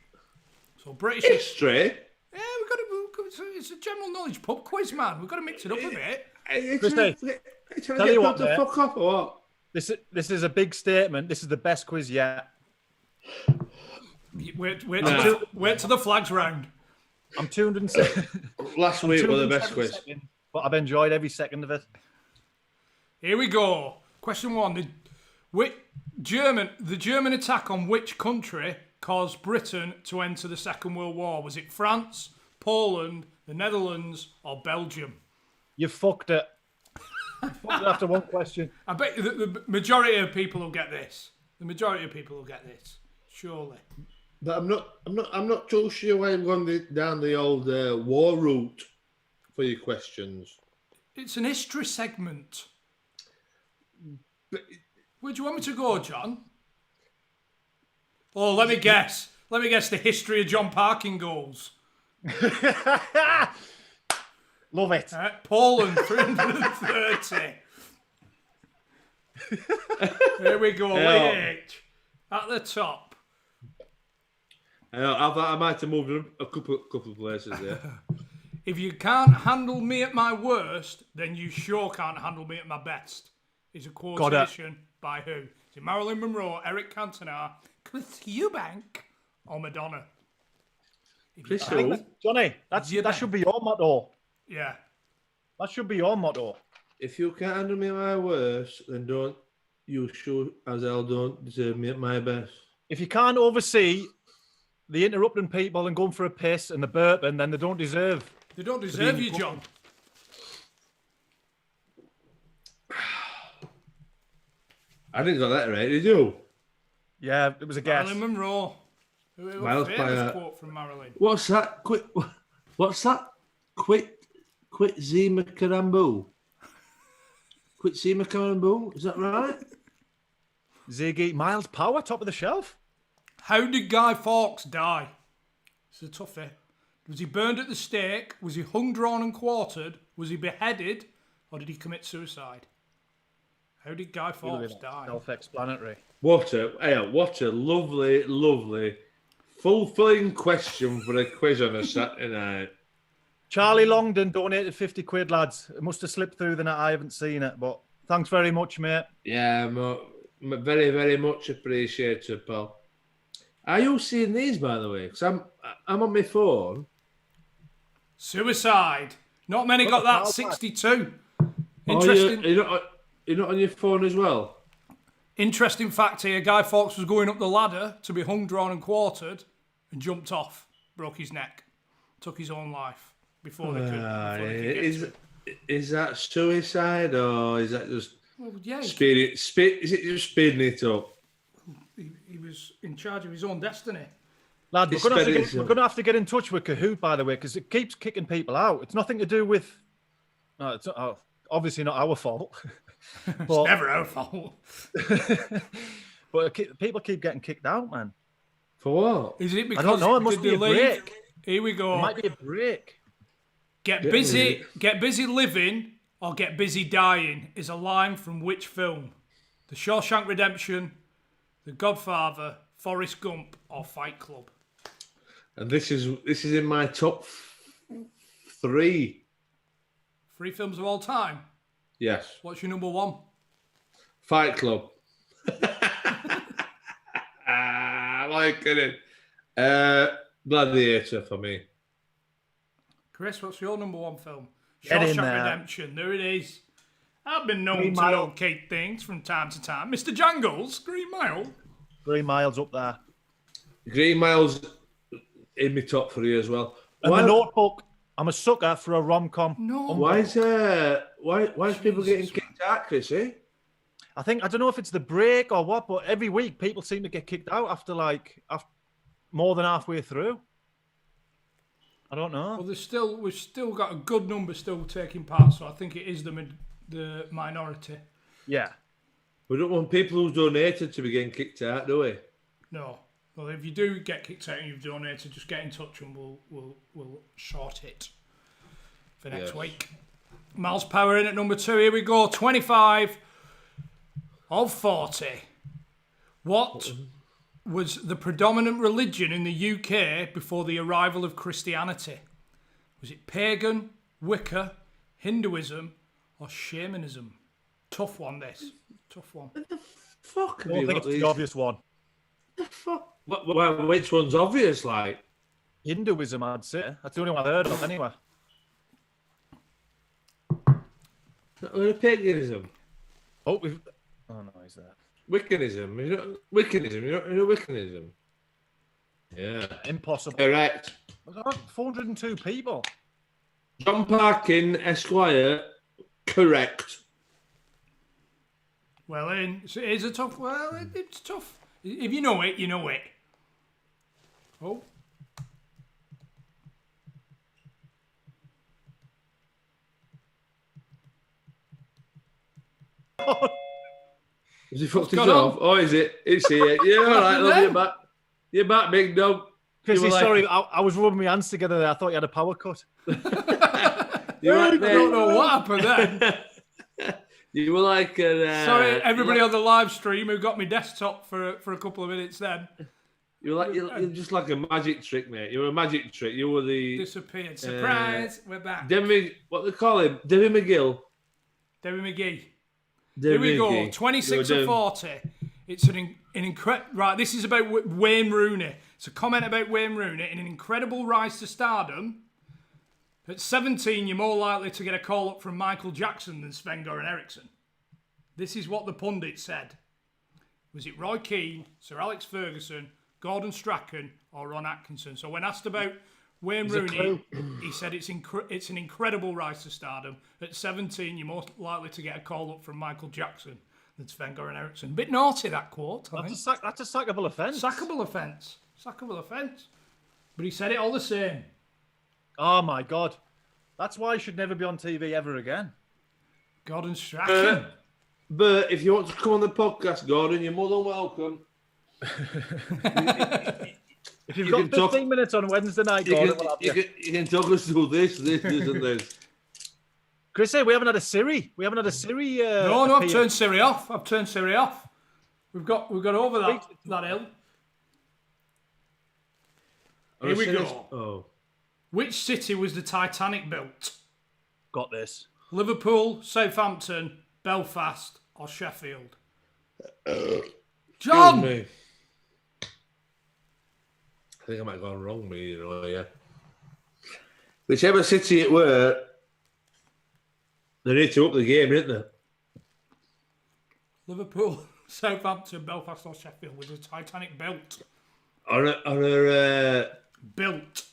So British History? Yeah, it's a general knowledge pub quiz, man. We've got to mix it up a bit. Christy, tell you what, the mate. fuck off or what? This is a big statement. This is the best quiz yet. Wait till the flags round. I'm 207. Last week was the best quiz. But I've enjoyed every second of it. Here we go. Question 1. The German attack on which country caused Britain to enter the Second World War? Was it France, Poland, the Netherlands, or Belgium? You fucked it. Fucked it after one question. I bet the majority of people will get this. The majority of people will get this. Surely. But I'm not too sure why I'm going down the old war route for your questions. It's an history segment. Where do you want me to go, John? Oh, let me guess. Let me guess the history of John Parkin goals. Love it. Poland, 330. Here we go. Wait. At the top. I thought I might have moved a couple of places there. If you can't handle me at my worst, then you sure can't handle me at my best. Is a quotation by who? Is it Marilyn Monroe, Eric Cantona, Chris Eubank, or Madonna? Chris who? Johnny, that should be your motto. Yeah. That should be your motto. If you can't handle me at my worst, then don't you sure as hell don't deserve me at my best. If you can't oversee the interrupting people and going for a piss and the burping, then they don't deserve. They don't deserve you, John. I didn't got that right, did you? Yeah, it was a guess. Marilyn Monroe. Miles Famous by quote from Marilyn. What's that? What's that? Quit Zima Karambu. Quit Zima Karambu. Is that right? Ziggy, Miles Power, top of the shelf. How did Guy Fawkes die? It's a toughie. Was he burned at the stake? Was he hung, drawn and quartered? Was he beheaded? Or did he commit suicide? How did Guy Fawkes die? Self-explanatory. What a lovely, fulfilling question for a quiz on a Saturday night. Charlie Longdon donated 50 quid, lads. It must have slipped through the net. I haven't seen it, but thanks very much, mate. Yeah, very, very much appreciated, pal. Are you seeing these, by the way? Because I'm on my phone. Suicide. Not many got that. 62. Interesting. You're not on your phone as well? Interesting fact here. Guy Fawkes was going up the ladder to be hung, drawn and quartered and jumped off. Broke his neck. Took his own life before they could. Is that suicide or is that just is it just speeding it up? He was in charge of his own destiny. Lad, we're going to have to get in touch with Kahoot, by the way, because it keeps kicking people out. It's nothing to do with... No, it's obviously not our fault. It's never our fault. But people keep getting kicked out, man. For what? Is it because I don't know. It must be a break. Here we go. It might be a break. Get busy living or get busy dying is a line from which film? The Shawshank Redemption, The Godfather, Forrest Gump, or Fight Club? And this is in my top 3. 3 films of all time. Yes. What's your number 1? Fight Club. I'm not kidding. Gladiator for me. Chris, what's your number one film? Get in Shawshank there. Redemption. There it is. I've been known Green to Mile. locate things from time to time. Mr. Jangles, Green Mile. 3 miles up there. Green Mile's in my top 3 as well. And The Notebook. I'm a sucker for a rom-com. No. Why is people getting kicked out, Chris? Eh? I don't know if it's the break or what, but every week people seem to get kicked out after more than halfway through. I don't know. Well, we've still got a good number still taking part, so I think it is the minority. Yeah. We don't want people who've donated to be getting kicked out, do we? No. Well, if you do get kicked out and you've donated, just get in touch and we'll sort it for next week. Miles Power in at number 2. Here we go. 25 of 40. What was the predominant religion in the UK before the arrival of Christianity? Was it pagan, Wicca, Hinduism, or shamanism? Tough one, this. Tough one. What the fuck? I don't think it's the obvious one. The fuck? Which one's obvious? Like Hinduism, I'd say. That's the only one I've heard of, anyway. paganism, Oh no, he's there. Wiccanism. Wiccanism. You know Wiccanism. Yeah. Impossible. Correct. 402 people. John Parkin, Esquire. Correct. Well, it is a tough. Well, it's tough. If you know it, you know it. Oh. Has he fucked gone himself? Oh, is it? It's here. Yeah, all right. Love you back. You're back, big dog. Chrissy, sorry, I was rubbing my hands together there. I thought you had a power cut. You I don't know what happened then. You were like Sorry, everybody on the live stream who got me desktop for a couple of minutes then. You're just like a magic trick, mate. You were a magic trick. You were the Disappeared. Surprise, we're back. What they call him? Debbie McGill. Debbie McGee. Debbie Here we go. McGee. 26 of 40. It's an incredible... Right, this is about Wayne Rooney. It's a comment about Wayne Rooney in an incredible rise to stardom. At 17, you're more likely to get a call up from Michael Jackson than Sven-Goran Eriksson. This is what the pundit said. Was it Roy Keane, Sir Alex Ferguson, Gordon Strachan, or Ron Atkinson? So when asked about Wayne Rooney, he said it's an incredible rise to stardom. At 17, you're more likely to get a call up from Michael Jackson than Sven-Goran Eriksson. Bit naughty, that quote. That's a sackable offence. Sackable offence. Sackable offence. But he said it all the same. Oh my God. That's why he should never be on TV ever again. Gordon Strachan. But if you want to come on the podcast, Gordon, you're more than welcome. If you've got 15 minutes on Wednesday night, Gordon, we'll have you. You can talk us through this, and this. Chris, we haven't had a Siri. We haven't had a Siri. No, I've turned Siri off. We've got over that hill. Here we go. Oh. Which city was the Titanic built? Got this. Liverpool, Southampton, Belfast, or Sheffield? John! Me. I think I might have gone wrong, yeah. Whichever city it were, they need to up the game, didn't they? Liverpool, Southampton, Belfast, or Sheffield was the Titanic built? On a Built.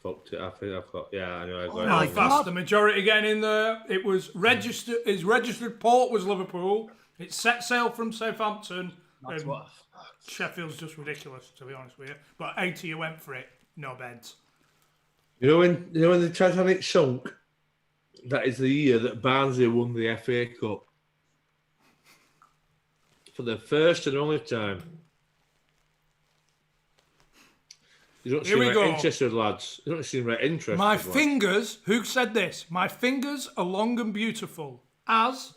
Fucked it. I think I've got. Yeah, I know. I got my it. Belfast, the majority getting in there. It was registered. His registered port was Liverpool. It set sail from Southampton. That's what. Sheffield's just ridiculous, to be honest with you. But 80, you went for it. No beds. You know when the Titanic sunk? That is the year that Barnsley won the FA Cup for the first and only time. You don't seem interested, lads. You don't seem very interested. My fingers, who said this? My fingers are long and beautiful, as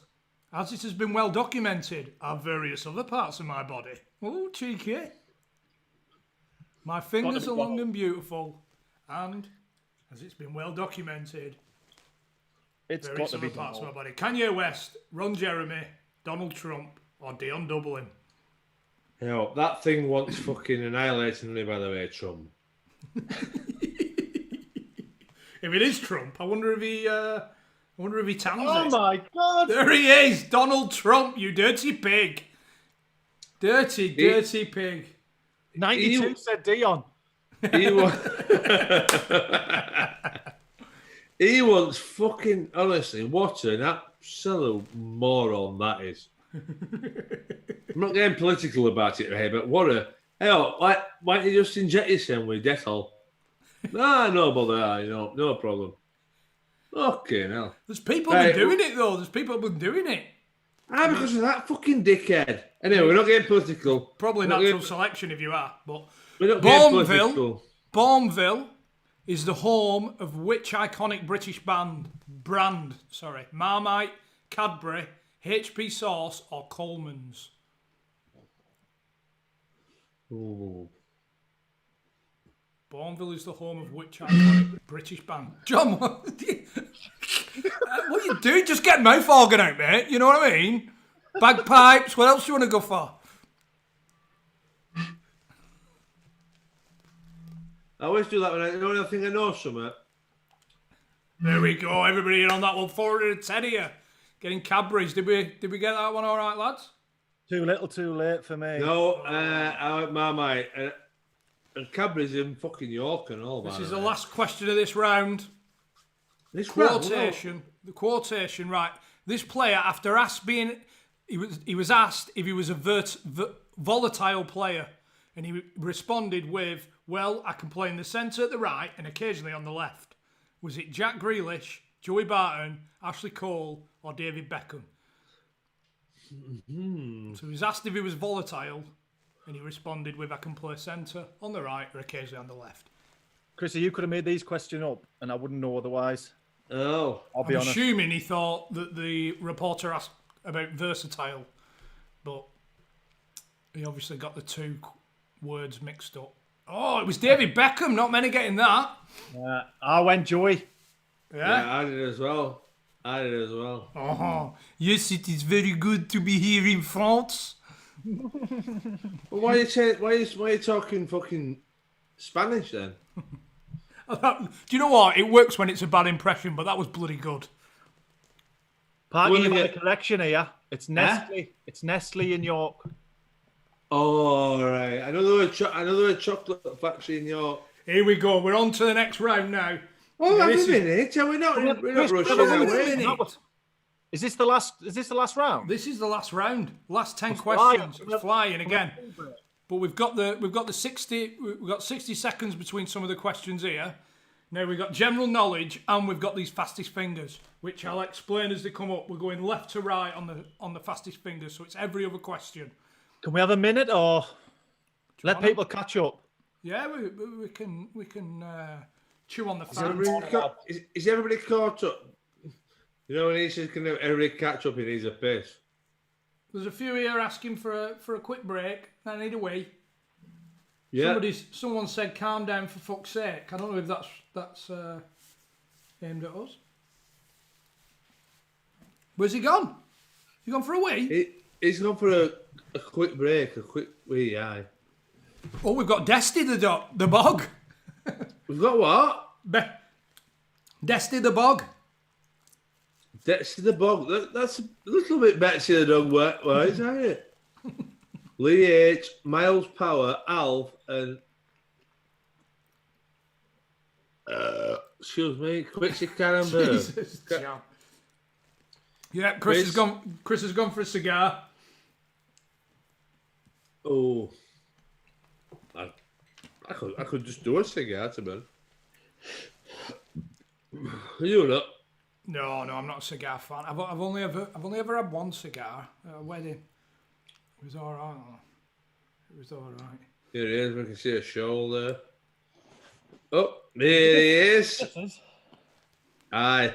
it has been well documented, are various other parts of my body. Oh, cheeky. My fingers are long and beautiful, and as it's been well documented, It's Very got to be similar parts of my Donald. body. Kanye West, Ron Jeremy, Donald Trump, or Dion Dublin. You know, that thing wants fucking annihilating me, by the way, Trump. If it is Trump, I wonder if he tans Oh it. my God! There he is, Donald Trump, you dirty pig. Dirty pig. 92 said Dion. He wants... he wants fucking... Honestly, what an absolute moron that is. I'm not getting political about it here, but what a... Hell, why don't you just inject yourself with Dettol? No bother, no problem. Fucking hell. There's people Right. been doing it, though. There's people been doing it. Because of that fucking dickhead. Anyway, we're not getting political. Probably We're not natural getting- selection if you are. But We're not getting Bourneville, political. Bourneville is the home of which iconic British brand? Marmite, Cadbury, HP Sauce, or Coleman's? Ooh. Bourneville is the home of which iconic British band? John, what are you doing? Just get mouth organ out, mate. You know what I mean? Bagpipes. What else do you want to go for? I always do that when I think I know something. There we go. Everybody in on that one. 410 here. Getting Cadbury's. Did we get that one all right, lads? Too little, too late for me. No, I went Marmite. And Cadbury's in fucking York and all that. This is the last question of this round. This Quotation. The quotation, right. This player, after he was asked if he was a volatile player, and he responded with, "Well, I can play in the centre, the right, and occasionally on the left." Was it Jack Grealish, Joey Barton, Ashley Cole, or David Beckham? So he was asked if he was volatile, and he responded with, "I can play centre, on the right, or occasionally on the left." Chrissy, you could have made these questions up, and I wouldn't know otherwise. Oh. I'll be I'm honest. assuming he thought that the reporter asked about versatile, but he obviously got the two words mixed up. Oh, it was David Beckham. Not many getting that. I went Joey. Yeah, I did as well. Oh, yes, it is very good to be here in France. Well, why are you talking fucking Spanish then? Do you know what? It works when it's a bad impression, but that was bloody good. Parking Will in you the get- collection here. It's Nestle. It's Nestle in York. Oh, right. I know there were a chocolate factory in York. Here we go. We're on to the next round now. Oh, Yeah, wait this a is- minute. We're not rushing wait a away. minute. Is this the last round? This is the last round. Last 10 flying. questions. It's flying again. But we've got 60 seconds between some of the questions here. Now we've got general knowledge and we've got these fastest fingers, which I'll explain as they come up. We're going left to right on the fastest fingers, so it's every other question. Can we have a minute or let wanna- people catch up? Yeah, we can chew on the Is fans. everybody caught up? You know when he says, "Can everybody catch up?" He needs a piss. There's a few here asking for a quick break. I need a wee. Yeah. Someone said, "Calm down for fuck's sake." I don't know if that's aimed at us. Where's he gone? He gone for a wee? He's gone for a quick break, a quick wee. Aye. Oh, we've got Desty the Bog. We've got what? Desty the Bog. Betsy the Bog. That's a little bit Betsy the Dog wise, isn't it? Lee H, Miles Power, Alf, and excuse me, Quixie Caramber. Jesus, John. Yeah, Chris has gone for a cigar. Oh, I could just do a cigar to me. You not? No, I'm not a cigar fan. I've only ever had one cigar at a wedding. It was all right. Here he is. We can see a shoulder. Oh, there he is. Aye.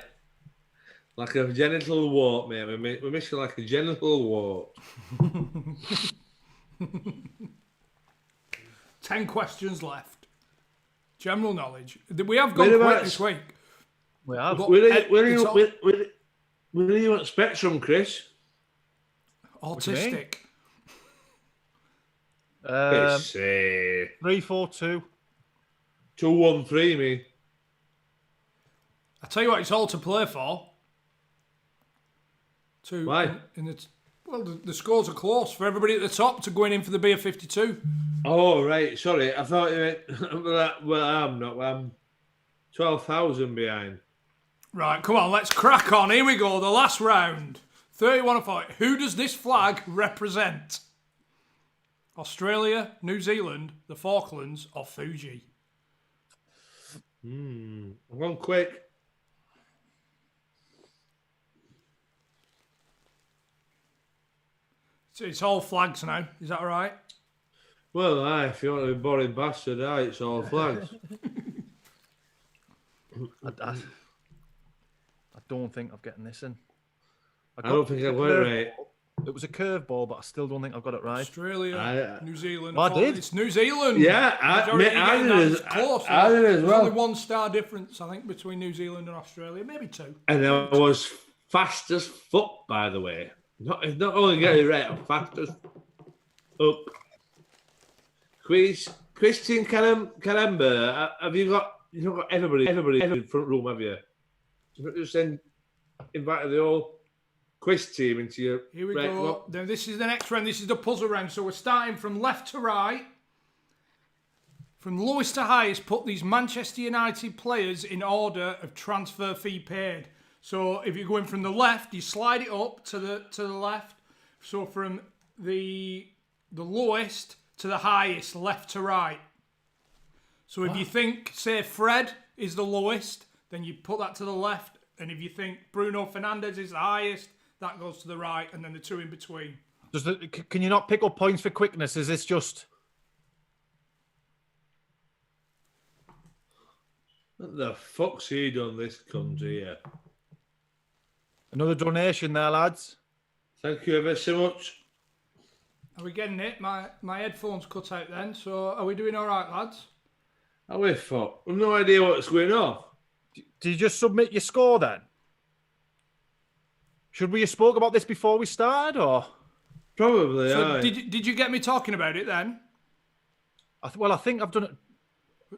Like a genital wart, mate. We're missing like a genital wart. 10 questions left. General knowledge. We have gone quick this week. We have. But Where are you at Spectrum, Chris? autistic. 3-4-2. 2-1-3, me. I tell you what, it's all to play for. Why? The scores are close for everybody at the top to going in for the beer 52. Oh, right. Sorry. I thought you meant... well, I'm not. I'm 12,000 behind. Right, come on, let's crack on. Here we go, the last round. 31 of 40. Who does this flag represent? Australia, New Zealand, the Falklands, or Fiji? I'm going quick. So it's all flags now, is that right? Well, aye, if you want to be boring bastard, aye, it's all flags. I don't think I've gotten this in. I don't think I've got it right. It was a curveball, but I still don't think I've got it right. Australia, New Zealand. I did. It's New Zealand. Yeah, I did close. I did as There's well. only 1 star difference, I think, between New Zealand and Australia. Maybe 2. And I was fast as fuck, by the way. Not only get it right, I'm fast as up. Christian Caramba, have you not got everybody in front room, have you? You just invited the whole quiz team into your... Here we right go. club. Now, this is the next round. This is the puzzle round. So we're starting from left to right. From lowest to highest, put these Manchester United players in order of transfer fee paid. So if you're going from the left, you slide it up to the left. So from the lowest to the highest, left to right. So if you think, say, Fred is the lowest, then you put that to the left. And if you think Bruno Fernandes is the highest, that goes to the right, and then the 2 in between. Can you not pick up points for quickness? Is this just... What the fuck's he done this country here? Another donation there, lads. Thank you ever so much. Are we getting it? My headphones cut out then, so are we doing all right, lads? Oh, we fuck. I've no idea what's going on. Did you just submit your score then? Should we have spoke about this before we started, or? Probably, So aye. did you get me talking about it then? I think I've done it.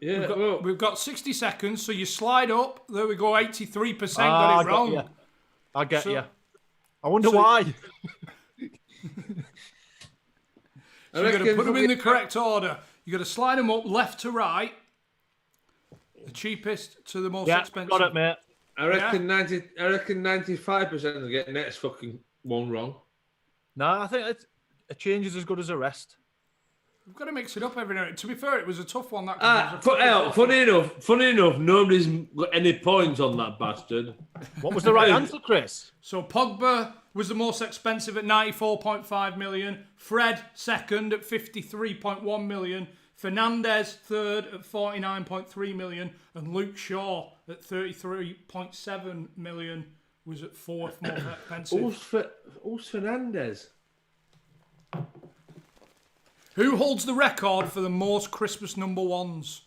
Yeah, We've got 60 seconds, so you slide up. There we go, 83% Ah, got it wrong. I get So- you. I wonder why. So you've got to put them in the correct order. You've got to slide them up left to right. The cheapest to the most expensive. Got it, mate. I reckon 95% of the next fucking one wrong. No, I think a change is as good as a rest. We've got to mix it up every now and then. To be fair, it was a tough one. Funny enough, nobody's got any points on that bastard. What was the right answer, Chris? So Pogba was the most expensive at 94.5 million. Fred second at 53.1 million. Fernandes third at 49.3 million. And Luke Shaw at 33.7 million was at fourth most expensive. Who's Fernandes? Who holds the record for the most Christmas number ones?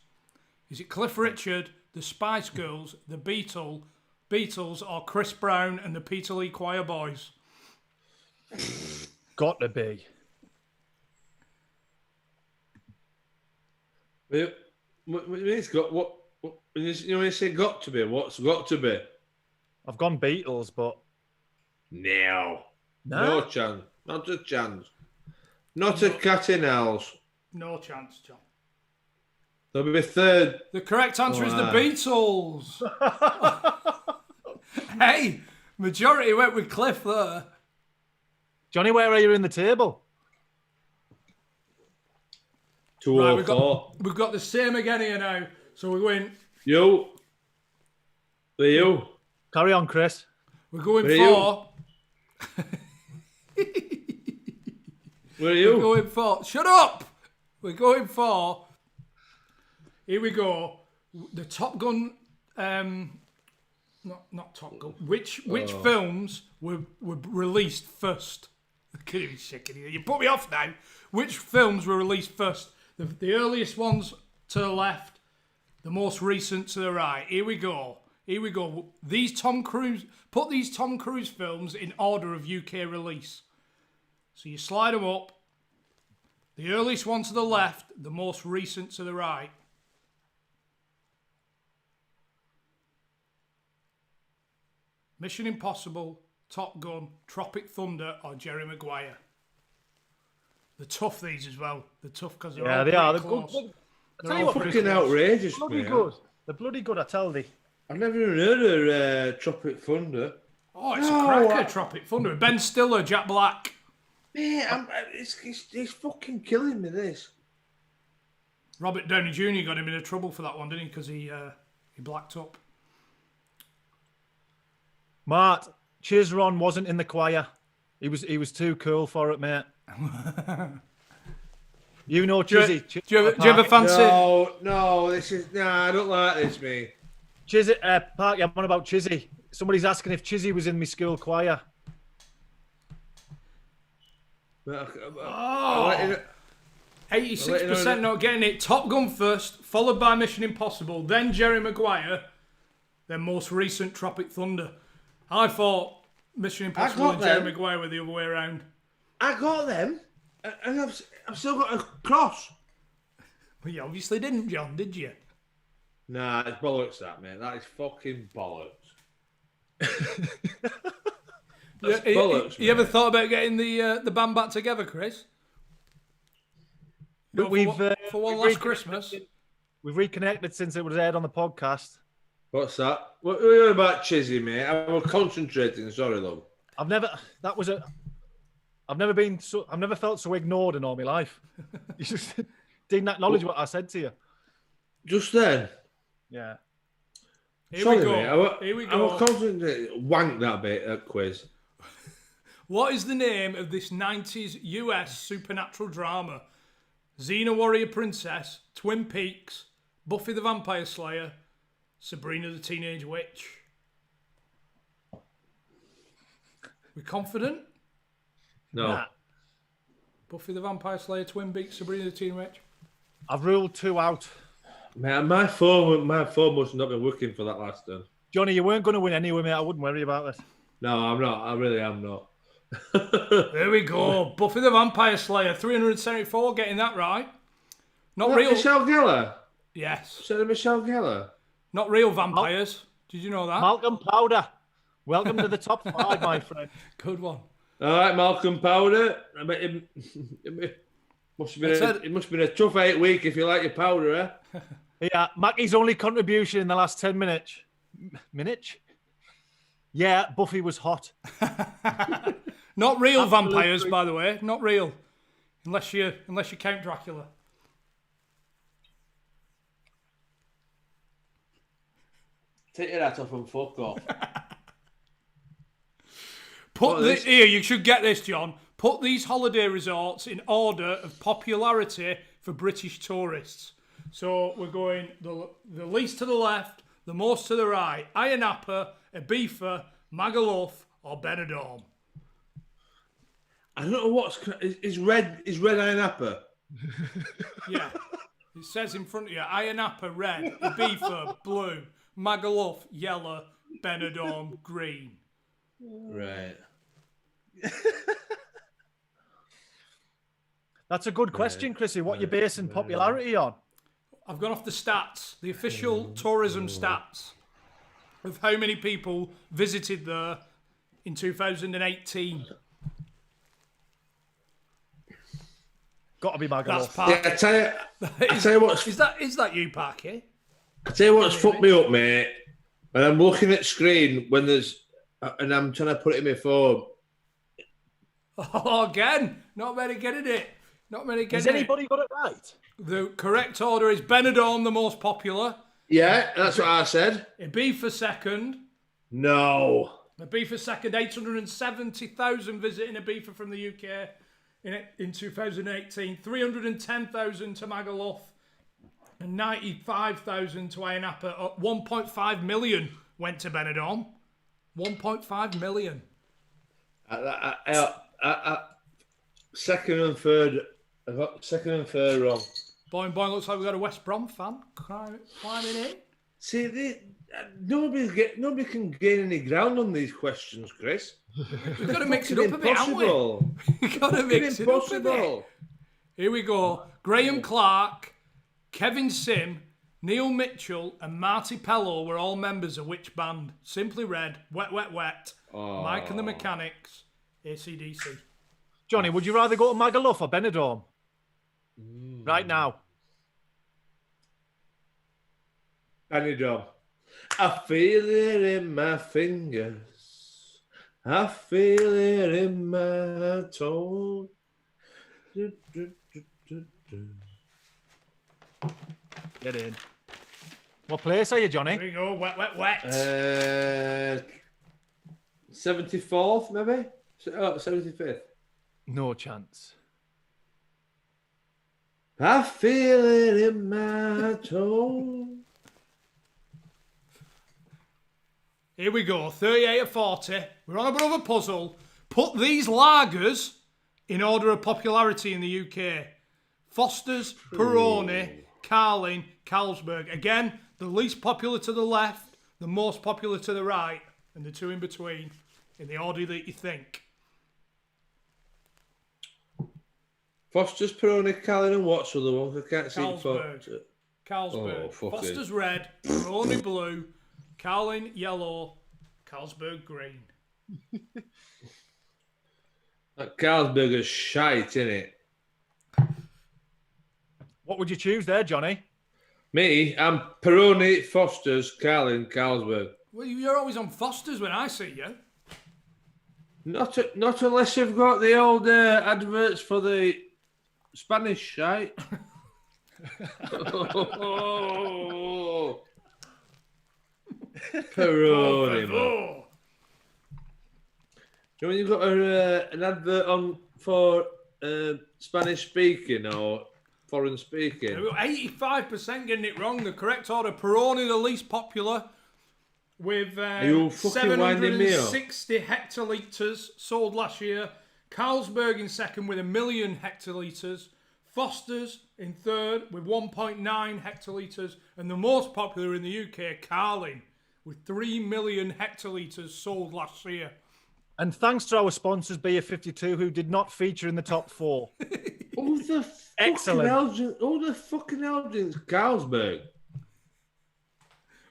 Is it Cliff Richard, the Spice Girls, the Beatles, or Chris Brown and the Peterlee Choir Boys? Got to be. It's got what? When you say got to be, what's got to be? I've gone Beatles, but No chance. Not a chance. Not a cat in owls. No chance, John. There'll be third. The correct answer is the Beatles. Hey, majority went with Cliff there. Johnny, where are you in the table? 204. We've got the same again here now. So we're going. You. Where you? Carry on, Chris. We're going Where for. Where are you? We're going for. Shut up! We're going for. Here we go. The Top Gun. Not Top Gun. Which films were released first? You put me off now. Which films were released first? The earliest ones to the left, the most recent to the right. Here we go. Here we go. Put these Tom Cruise films in order of UK release. So you slide them up. The earliest one to the left, the most recent to the right. Mission Impossible, Top Gun, Tropic Thunder, or Jerry Maguire. They're tough, these as well. They're tough because they're all they are. They're close. good. They're tell you all what, pretty Fucking close. outrageous, Bloody mate. good. They're bloody good, I tell thee. I've never even heard of Tropic Thunder. Oh, it's a cracker, Tropic Thunder. Ben Stiller, Jack Black. Mate, it's fucking killing me, this. Robert Downey Jr. got him into trouble for that one, didn't he? Because he blacked up. Mart, Chizron wasn't in the choir. He was too cool for it, mate. You know Chizzy. Do you ever fancy? No, I don't like this, mate. Chizzy, Parky, I'm on about Chizzy. Somebody's asking if Chizzy was in my school choir. Oh, 86% not getting it. Top Gun first, followed by Mission Impossible, then Jerry Maguire, then most recent Tropic Thunder. I thought Mission Impossible and Jerry Maguire were the other way around. I got them, and I've still got a cross. Well, you obviously didn't, John, did you? Nah, it's bollocks, that, mate. That is fucking bollocks. Bollocks, you ever thought about getting the band back together, Chris? But For one last Christmas. We've reconnected since it was aired on the podcast. What's that? What are you about, Chizzy, mate? I was concentrating. Sorry, love. I've never felt so ignored in all my life. You just didn't acknowledge what I said to you. Just then. Yeah. Here we go. I was concentrating. Wank that bit, that quiz. What is the name of this 90s US supernatural drama? Xena Warrior Princess, Twin Peaks, Buffy the Vampire Slayer, Sabrina the Teenage Witch. We confident? No. Nah. Buffy the Vampire Slayer, Twin Peaks, Sabrina the Teenage Witch. I've ruled 2 out. Man, my phone must have not been working for that last turn. Johnny, you weren't going to win anyway, mate. I wouldn't worry about it. No, I'm not. I really am not. There we go. Buffy the Vampire Slayer, 374, getting that right. Not real. Michelle Gellar. Yes. Sarah Michelle Gellar. Not real vampires. Did you know that? Malcolm Powder. Welcome to the top 5, my friend. Good one. All right, Malcolm Powder. I mean, it must have been a tough 8 week if you like your powder, eh? Yeah, Mackie's only contribution in the last 10 minutes. Minutes? Yeah, Buffy was hot. Not real vampires, by the way. Not real. Unless you count Dracula. Take your hat off and fuck off. Here, you should get this, John. Put these holiday resorts in order of popularity for British tourists. So we're going the least to the left, the most to the right. Ayia Napa, Ibiza, Magaluf, or Benidorm. I don't know what's is red Ayia Napa. Yeah, it says in front of you: Ayia Napa red, Ibiza blue, Magaluf yellow, Benidorm green. Right. That's a good question, Chrissy. What you basing popularity on? I've gone off the stats, the official tourism stats of how many people visited there in 2018. Got to be That's Magaluf. Parky. Yeah, I tell you what's Is that you, Parky? I tell you what's fucked me up, mate. And I'm looking at screen when there's, and I'm trying to put it in my phone. Oh, again, not many getting it. Not many getting Has anybody got it right? The correct order is Benidorm, the most popular. Yeah, that's what I said. Ibiza second. No. Ibiza second, 870,000 visiting Ibiza from the UK in 2018. 310,000 to Magaluf and 95,000 to Ayia Napa. 1.5 million went to Benidorm. 1.5 million. Second and third. I've got second and third wrong. Boy, looks like we've got a West Brom fan climbing in. See, nobody can gain any ground on these questions, Chris. We've got to mix it up a bit, haven't we? We've got to mix it up a bit. Here we go. Graham Clark, Kevin Sim, Neil Mitchell, and Marty Pello were all members of which band? Simply Red, Wet, Wet, Wet, Mike and the Mechanics, AC/DC. Johnny, would you rather go to Magaluf or Benidorm? Right now. Benidorm. I feel it in my fingers. I feel it in my toes. Get in. What place are you, Johnny? Here we go. Wet, Wet, Wet. 74th, maybe? 75th. No chance. I feel it in my toes. Here we go. 38 or 40. We're on a bit of a puzzle. Put these lagers in order of popularity in the UK. Foster's, Peroni, Carling, Carlsberg. Again, the least popular to the left, the most popular to the right, and the two in between, in the order that you think. Foster's, Peroni, Carling, and what's the other one? I can't see. Carlsberg. Carlsberg. Oh, fuck Foster's red, Peroni blue, Carling yellow, Carlsberg green. That Carlsberg is shite, innit? What would you choose there, Johnny? Me, I'm Peroni, Foster's, Carling, Carlsberg. Well, you're always on Foster's when I see you. Not unless you've got the old adverts for the Spanish shite. Peroni, man. You know when you've got an advert on for Spanish speaking or foreign speaking? We've got 85% getting it wrong. The correct order: Peroni, the least popular, with you fucking winding me up? 760 hectolitres sold last year. Carlsberg in second with 1 million hectolitres. Foster's in third with 1.9 hectolitres. And the most popular in the UK, Carling, with 3 million hectolitres sold last year. And thanks to our sponsors, Beer 52, who did not feature in the top 4. Who the fucking hell drinks Carlsberg?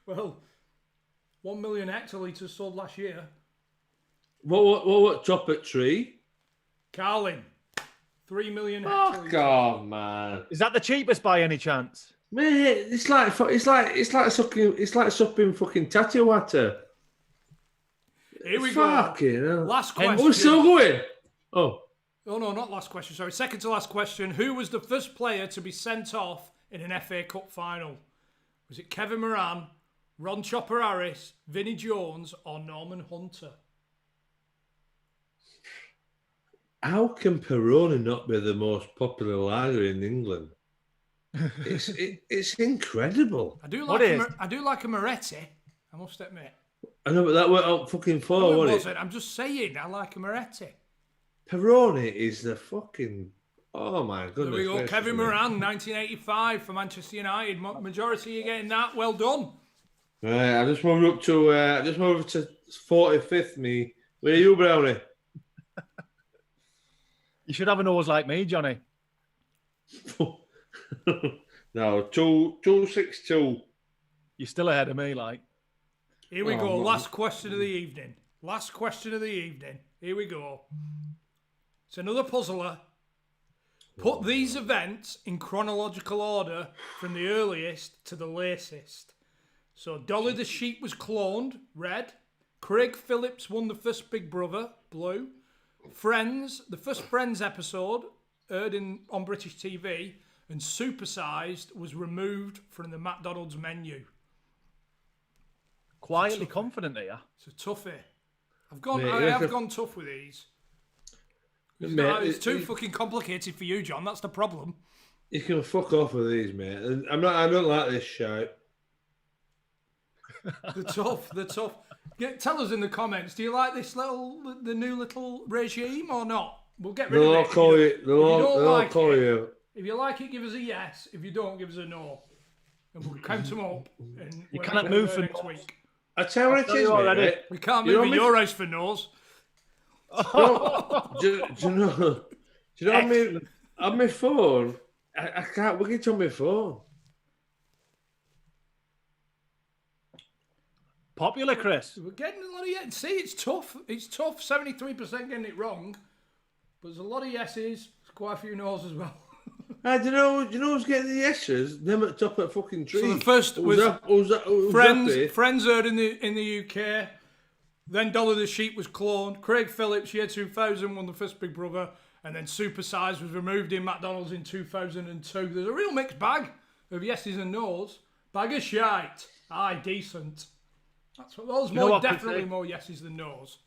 Well, 1 million hectolitres sold last year. What top at tree? Carling, 3 million Fuck hectolitres. off, man. Is that the cheapest by any chance? Mate, it's like sucking fucking tattoo water. Here we go. Fucking hell. Last question. Oh, we're still going. Oh. Oh, no, not last question. Sorry, second to last question. Who was the first player to be sent off in an FA Cup final? Was it Kevin Moran, Ron Chopper Harris, Vinnie Jones, or Norman Hunter? How can Peroni not be the most popular lager in England? It's incredible. I do like a Moretti, I must admit. I know, but that went up fucking far, No, it wasn't it? wasn't. I'm just saying, I like a Moretti. Peroni is the fucking... Oh, my goodness. There we go. gracious Kevin me. Moran, 1985 for Manchester United. Majority of you getting that. Well done. Right, I just moved up to 45th, me. Where are you, Brownie? You should have a nose like me, Johnny. No, 262. You're still ahead of me, like. Here we go. Last question of the evening. Last question of the evening. Here we go. It's another puzzler. Put these events in chronological order from the earliest to the latest. So Dolly the Sheep was cloned, red. Craig Phillips won the first Big Brother, blue. Friends, the first Friends episode aired on British TV, and Supersized was removed from the McDonald's menu. Quietly confident here. It's a toughie. I have gone tough with these. It's too fucking complicated for you, John. That's the problem. You can fuck off with these, mate. I don't like this shit. They're tough. They're tough. Tell us in the comments. Do you like the new little regime or not? We'll get rid of it. They'll all call you. If you like it, give us a yes. If you don't, give us a no. and we'll count them up. And You when cannot we move go for next nose. week. I tell you what tell it you is, already. mate. We can't You move know the me- Euros for nose. do you know on my phone? I can't look it on my phone. Popular, Chris. We're getting a lot of yes. See, it's tough. It's tough. 73% getting it wrong, but there's a lot of yeses. There's quite a few no's as well. I don't know. Do you know who's getting the yeses? Them at top of the fucking tree. So the first who's was who's Friends. happy? Friends heard in the UK. Then Dollar the Sheep was cloned. Craig Phillips, year 2000, won the first Big Brother, and then Super Size was removed in McDonald's in 2002. There's a real mixed bag of yeses and nos. Bag of shite. Aye, decent. That's what. Those more definitely Chrissy? more yeses than nos.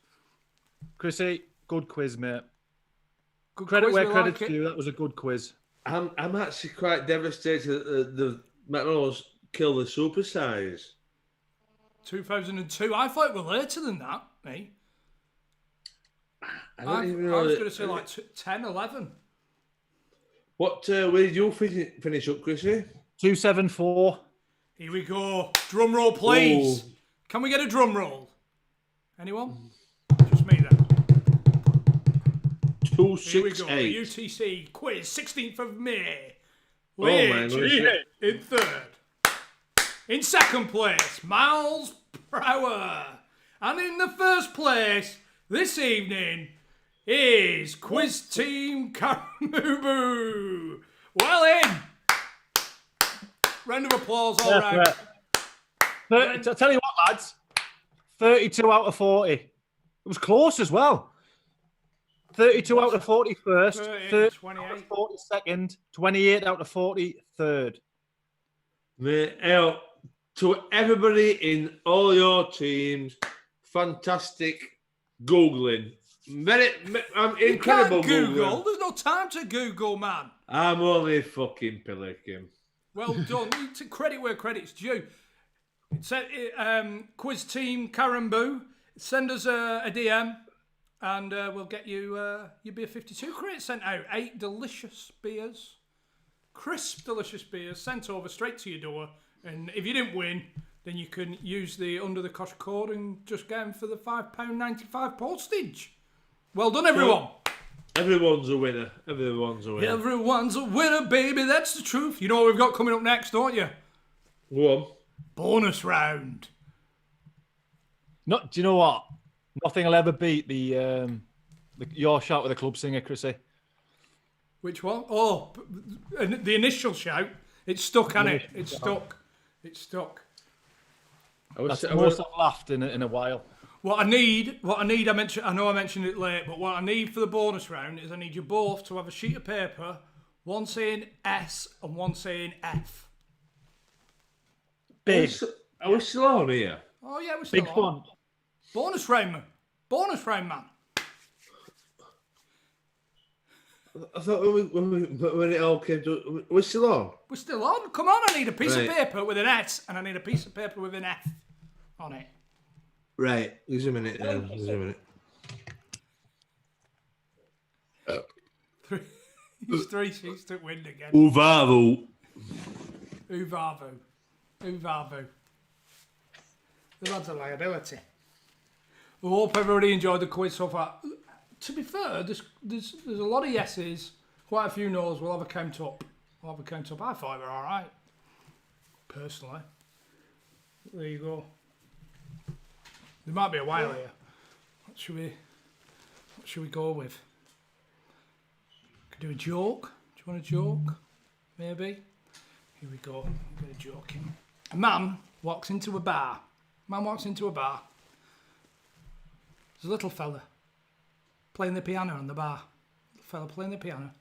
Chrissy, good quiz, mate. Good Credit quiz, where we credit's like it. due. That was a good quiz. I'm actually quite devastated that the McDonald's killed the super size. 2002. I thought we were later than that, me. I I was going to say like 10, 11. What? Where did you finish up, Chrissy? 274. Here we go. Drum roll, please. Oh. Can we get a drum roll? Anyone? Just me then. Here we go. 268. UTC quiz, 16th of May. Oh my Which goodness. in third. In second place, Miles per hour. And in the first place this evening is Quiz Team Karamubu. Well in. Round of applause all round. I'll tell you what, lads. 32 out of 40. It was close as well. 32 out of 40 first, 30 out of 40 second, 28 out of 40 third. Mate, to everybody in all your teams, fantastic Googling. I'm You incredible can't Google. Googling. There's no time to Google, man. I'm only fucking pillicking. Well done. To credit where credit's due. It's Quiz Team Karambu. Send us a DM and we'll get you your beer 52 crates sent out. 8 delicious beers. Crisp, delicious beers sent over straight to your door. And if you didn't win, then you can use the Undr The Cosh code and just get them for the £5.95 postage. Well done, everyone. Everyone's a winner. Everyone's a winner. Everyone's a winner, baby. That's the truth. You know what we've got coming up next, don't you? Go on. Bonus round. Do you know what? Nothing will ever beat the your shout with the club singer, Chrissy. Which one? Oh, the initial shout. It's stuck, hasn't it? It's stuck. It's stuck. That's the most I've laughed in a while. What I need, I know I mentioned it late, but what I need for the bonus round is I need you both to have a sheet of paper, one saying S and one saying F. Big. Are we still on here? Oh yeah, we're still Big on. fun. Bonus round, man. Bonus round, man. I thought when it all came to... We're still on? We're still on. Come on, I need a piece Right. of paper with an S and I need a piece of paper with an F on it. Right. Give us a minute then. Give us a minute. These 3 sheets to win again. Uvavu. Uvavu. Uvavu. The lad's a liability. We hope everybody enjoyed the quiz so far. To be fair, there's a lot of yeses, quite a few no's. We'll have a count up. I thought we were all right, personally. There you go. There might be a while here. What should we go with? Could do a joke. Do you want a joke? Maybe. Here we go. I'm going to joke him. A man walks into a bar. There's a little fella playing the piano on the bar.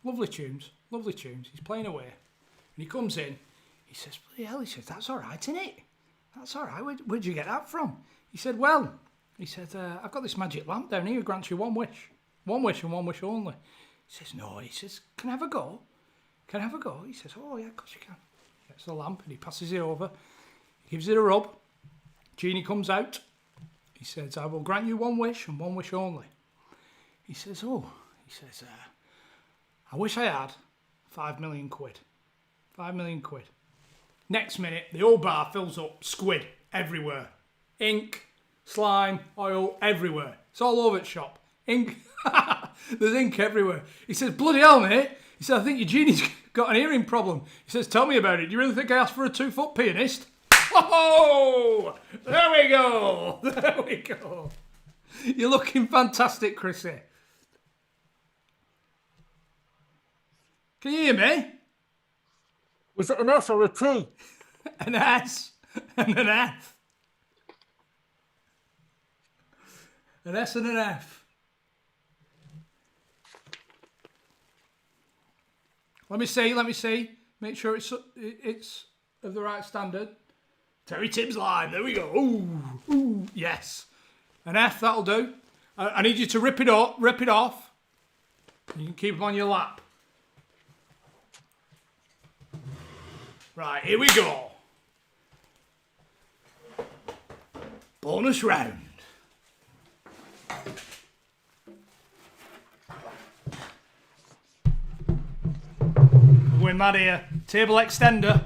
Lovely tunes. He's playing away. And he comes in. He says, bloody hell, he says, that's all right, isn't it? That's all right. Where'd you get that from? He said, I've got this magic lamp down here. It grants you one wish. One wish and one wish only. He says, no. He says, can I have a go? He says, oh, yeah, of course you can. He gets the lamp and he passes it over. He gives it a rub. Genie comes out. He says, I will grant you one wish and one wish only. He says, I wish I had 5 million quid. 5 million quid. Next minute, the whole bar fills up, squid everywhere. Ink, slime, oil, everywhere. It's all over the shop. Ink, there's ink everywhere. He says, bloody hell, mate. He said, I think Eugenie's got an hearing problem. He says, tell me about it. Do you really think I asked for a 2-foot pianist? Oh, there we go. There we go. You're looking fantastic, Chrissy. Can you hear me? Was it an S or a T? An S and an F. An S and an F. Let me see. Make sure it's of the right standard. Terry Tibbs live. There we go. Ooh, yes. An F, that'll do. I need you to rip it off. You can keep them on your lap. Right, here we go. Bonus round. We're mad here. Table extender.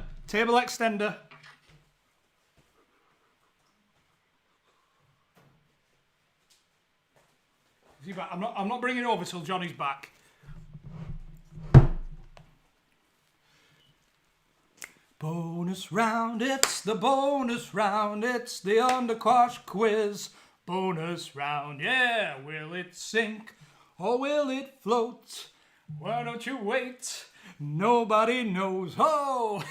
Is he back? I'm not bringing it over till Johnny's back. Bonus round, it's the bonus round, it's the Undr The Cosh quiz. Bonus round, yeah, will it sink or will it float? Why don't you wait? Nobody knows. Oh,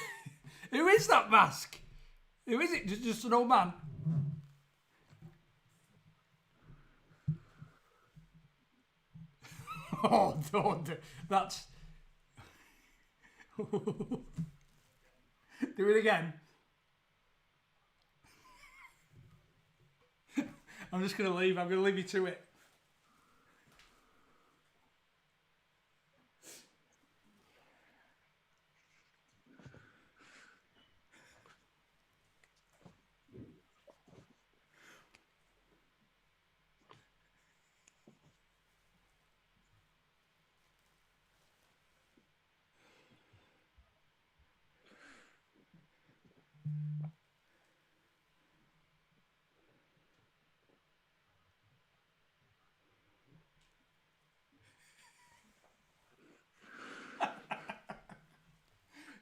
who is that mask? Who is it? Just an old man? Oh, don't. That's... Do it again. I'm just going to leave. I'm going to leave you to it.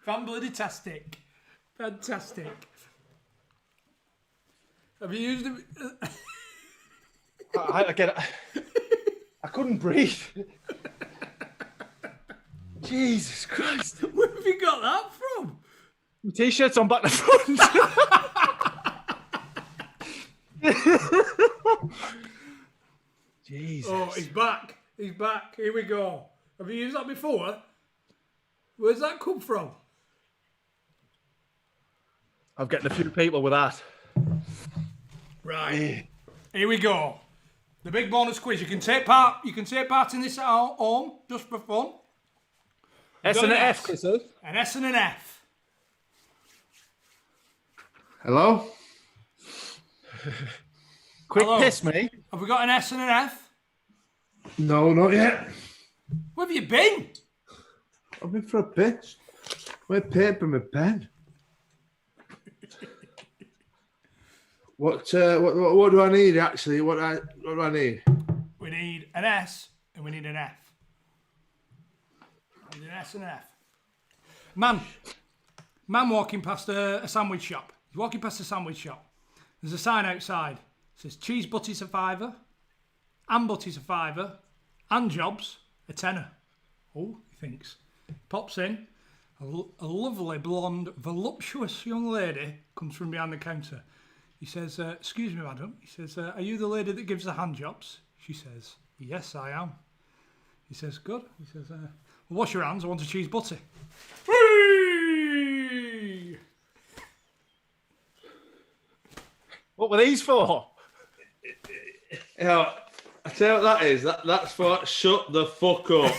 Fan-bloody-tastic. Fantastic. Have you used it? I couldn't breathe. Jesus Christ. Where have you got that from? My t-shirt's on back to front. Jesus. Oh, he's back. He's back. Here we go. Have you used that before? Where's that come from? I've getting a few people with that. Right. Here we go. The big bonus quiz. You can take part in this at home just for fun. S and an F, Chris. An S and an F. Hello? Quick Hello. piss me. Have we got an S and an F? No, not yet. Where have you been? I've been for a piss. Where's paper and my pen? What do I need actually? What do I need? We need an S and we need an F. We need an S and an F. Man walking past a sandwich shop. He's walking past a sandwich shop. There's a sign outside. It says cheese butties a £5, and butties a £5, and jobs a £10. Oh, he thinks. Pops in. A lovely blonde, voluptuous young lady comes from behind the counter. He says, excuse me, madam. He says, are you the lady that gives the hand jobs? She says, yes, I am. He says, good. He says, well, wash your hands. I want a cheese butty. Whee! What were these for? You know, I tell you what that is. That's for shut the fuck up.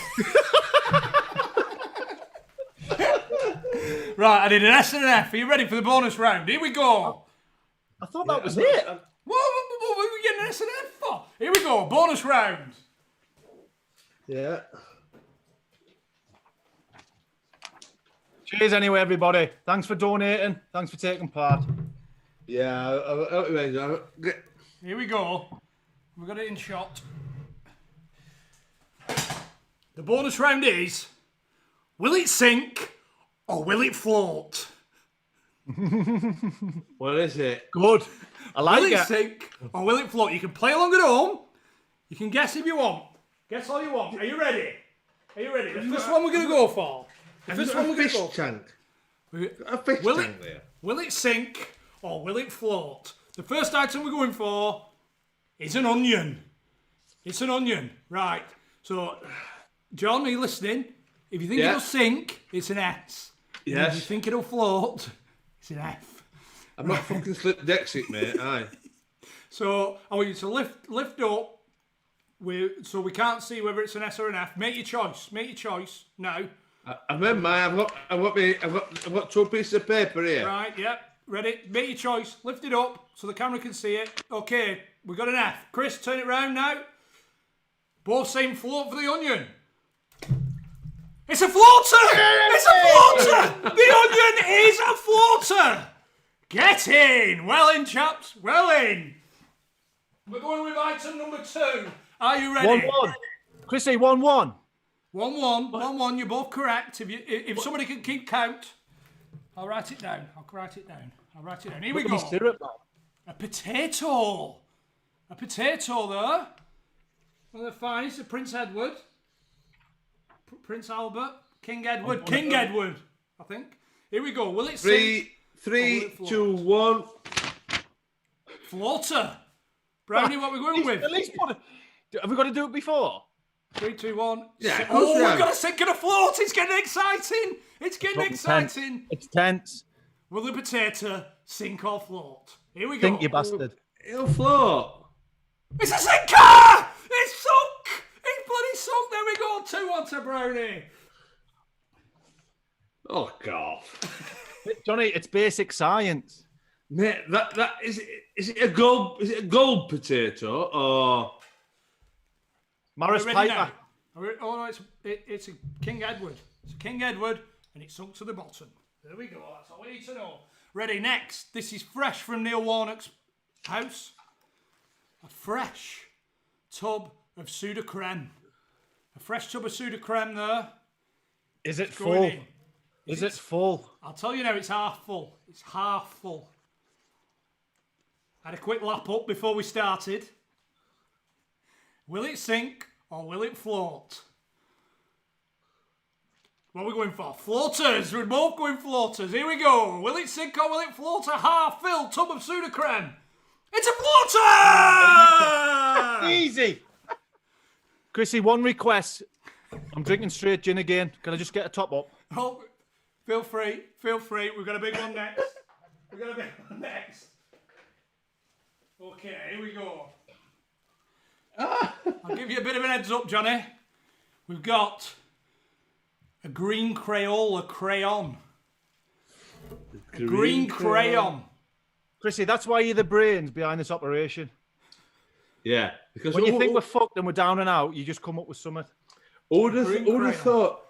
Right, I did an S and an F. Are you ready for the bonus round? Here we go. I thought that was it. What were we getting an S and an F for? Here we go. Bonus round. Yeah. Cheers anyway, everybody. Thanks for donating. Thanks for taking part. Yeah, Here we go. We've got it in shot. The bonus round is, will it sink or will it float? what is it? Good. I like Will it it. sink or will it float? You can play along at home. You can guess if you want. Guess all you want. Are you ready? Are you ready? The first one we're going to go for. The first one we're going to go for. Tank. A fish Will tank it, there. will it sink or will it float? The first item we're going for is an onion. It's an onion. Right. So, John, are you listening? If you think it'll sink, it's an S. Yes. If you think it'll float, it's an F. I'm not fucking slip Dexit, mate. Aye. So, I want you to lift up. So we can't see whether it's an S or an F. Make your choice. Make your choice now. I remember, I've got 2 pieces of paper here. Right, yep. Ready? Make your choice. Lift it up so the camera can see it. Okay, we got an F. Chris, turn it round now. Both same float for the onion. It's a floater! It's a floater! The onion is a floater! Get in! Well in, chaps. Well in. We're going with item number 2. Are you ready? 1-1. Chrissy, 1-1. 1-1. 1-1. You're both correct. If somebody can keep count, I'll write it down. Here we go. Syrup, man. A potato. A potato there. One of the finest of Prince Edward. Prince Albert. King Edward. King Edward, I think. Here we go. Will it sink? 3, 2, 1. Floater. Brownie, what are we going with? At least have we got to do it before? 3, 2, 1. Yeah, of course we we've have. got a sink and a float. It's getting exciting. It's getting exciting. It's tense. Will the potato sink or float? Here we go. Think, you bastard. It'll float. It's a sinker! It's sunk! It's bloody sunk. There we go. 2-1 to Brownie. Oh, God. Johnny, it's basic science. Mate, that is it a gold potato or Morris Are we ready Piper. now? Oh no, it's a King Edward. It's a King Edward, and it's sunk to the bottom. There we go. That's all we need to know. Ready? Next, this is fresh from Neil Warnock's house. A fresh tub of Suda creme. A fresh tub of Suda creme there. Is it Going full? in. Is it full? I'll tell you now, it's half full. It's half full. Had a quick lap up before we started. Will it sink or will it float? What are we going for? Floaters! We're both going floaters. Here we go. Will it sink or will it float? A half-filled tub of Suda creme. It's a floater! Easy. Chrissy, one request. I'm drinking straight gin again. Can I just get a top up? Oh, feel free. Feel free. We've got a big one next. Okay, here we go. I'll give you a bit of an heads up, Johnny. We've got a green Crayola crayon. A green crayon. Chrissy, that's why you're the brains behind this operation. yeah. Because When you think we're fucked and we're down and out, you just come up with something. who would have thought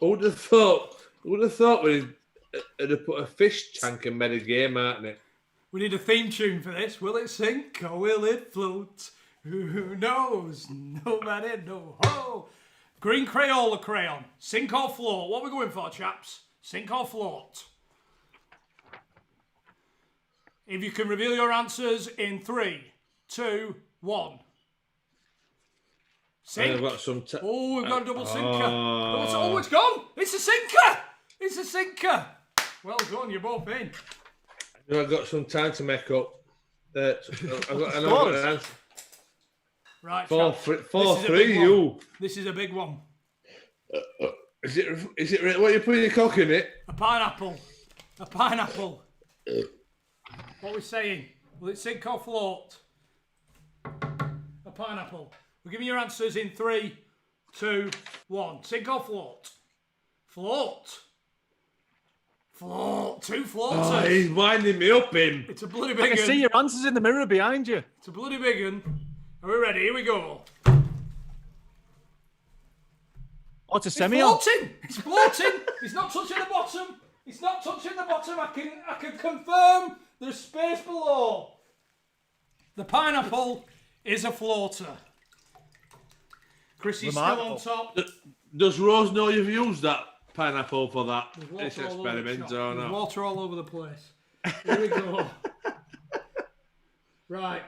we'd have put a fish tank and made a game out of it. We need a theme tune for this. Will it sink or will it float? Who knows? Nobody knows. Oh. Green Crayola crayon. Sink or float? What are we going for, chaps? Sink or float? If you can reveal your answers in 3, 2, 1. Sink. I've got some. Oh, we've got a double sinker. Oh, it's gone. It's a sinker. It's a sinker. Well done. You're both in. I've got some time to make up. I've got an answer. Right. 4-3. You. This is a big one. Is it? What you putting your cock in it? A pineapple. A pineapple. What are we saying? Will it sink or float? A pineapple. We're giving your answers in 3, 2, 1. Sink or float? Float. Float. 2 floaters. Oh, he's winding me up, him. It's a bloody I big can see one. your answers in the mirror behind you. It's a bloody big one. Are we ready? Here we go. What's a It's semi? floating. It's floating. It's not touching the bottom. It's not touching the bottom. I can confirm there's space below. The pineapple is a floater. Chrissy's Remarkable. still on top. Does Rose know you've used that pineapple for that There's this water all over the experiment shop. or There's not? water all over the place. Here we go. Right.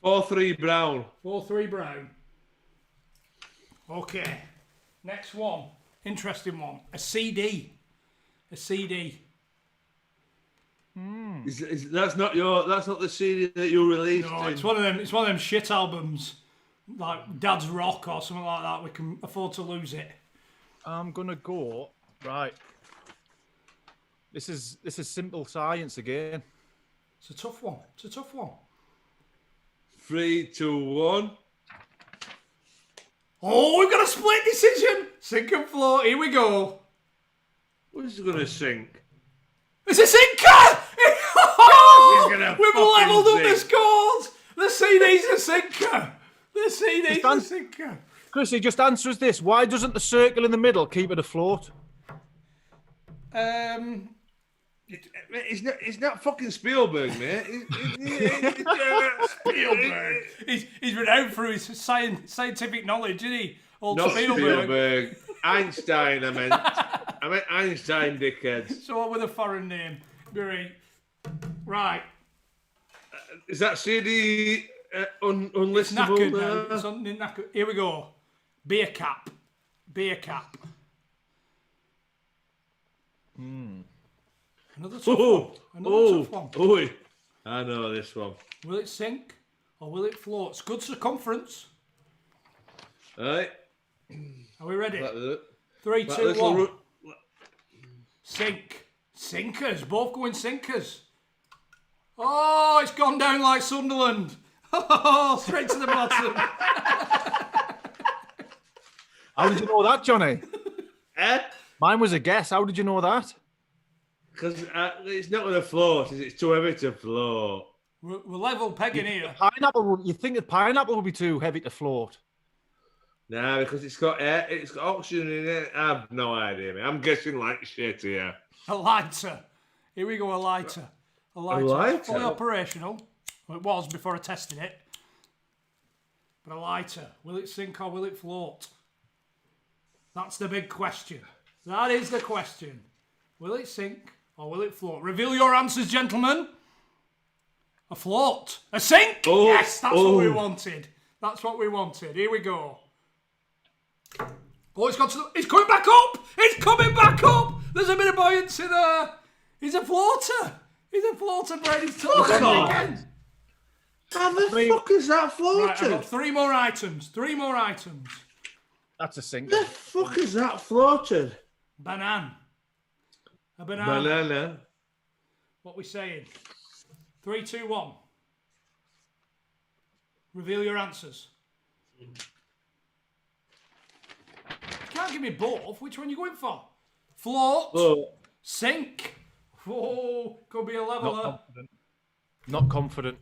4-3 brown. 4-3 brown. Okay. Next one. Interesting one. A CD. A CD. That's not the CD that you released. No, in- it's one of them shit albums. Like Dad's Rock or something like that. We can afford to lose it. I'm gonna go right. This is simple science again. It's a tough one. It's a tough one. 3, 2, 1. Oh, we've got a split decision. Sink and float. Here we go. Who's gonna sink? It's a sinker! gonna We've fucking levelled up the sink. scores. The CD's a sinker. The CD's a done. sinker. Chrissy, just answer us this. Why doesn't the circle in the middle keep it afloat? It's not fucking Spielberg, mate. Spielberg. He's renowned for his scientific knowledge, isn't he? Old Not Spielberg. Spielberg. Einstein, I meant. I meant Einstein, dickheads. So what with a foreign name? Right. Is that CD It's unlistable knackered there? now. It's knackered. Here we go. Beer cap. Beer cap. Another tough one. Another tough one. Oh, I know this one. Will it sink or will it float? It's good circumference. Right. Are we ready? That 3, 2, little 1. Sink. Sinkers. Both going sinkers. Oh, it's gone down like Sunderland. Oh, straight to the bottom. How did you know that, Johnny? Eh? Mine was a guess. How did you know that? Because it's not going to float. It's too heavy to float. We're level pegging here. Pineapple. You think that pineapple would be too heavy to float? Nah, because it's got air, it's got oxygen in it. I have no idea, mate. I'm guessing like shit here. A lighter. Here we go, a lighter. A lighter. lighter? Fully operational. Well, it was before I tested it. But a lighter. Will it sink or will it float? That's the big question. That is the question. Will it sink or will it float? Reveal your answers, gentlemen. A float. A sink? Oh, Yes, that's what we wanted. That's what we wanted. Here we go. Oh, it's got to. It's coming back up. It's coming back up. There's a bit of buoyancy there. He's a floater. He's a floater, Brady's talking off. again. How the fuck is that floating? Right, I've got 3 more items. 3 more items. That's a sink. the fuck is that floated? Banana. A banana. Banana. What we saying? 3, 2, 1. Reveal your answers. You can't give me both. Which one are you going for? Float. Oh, Sink. Oh, could be a Not leveler. confident. Not confident.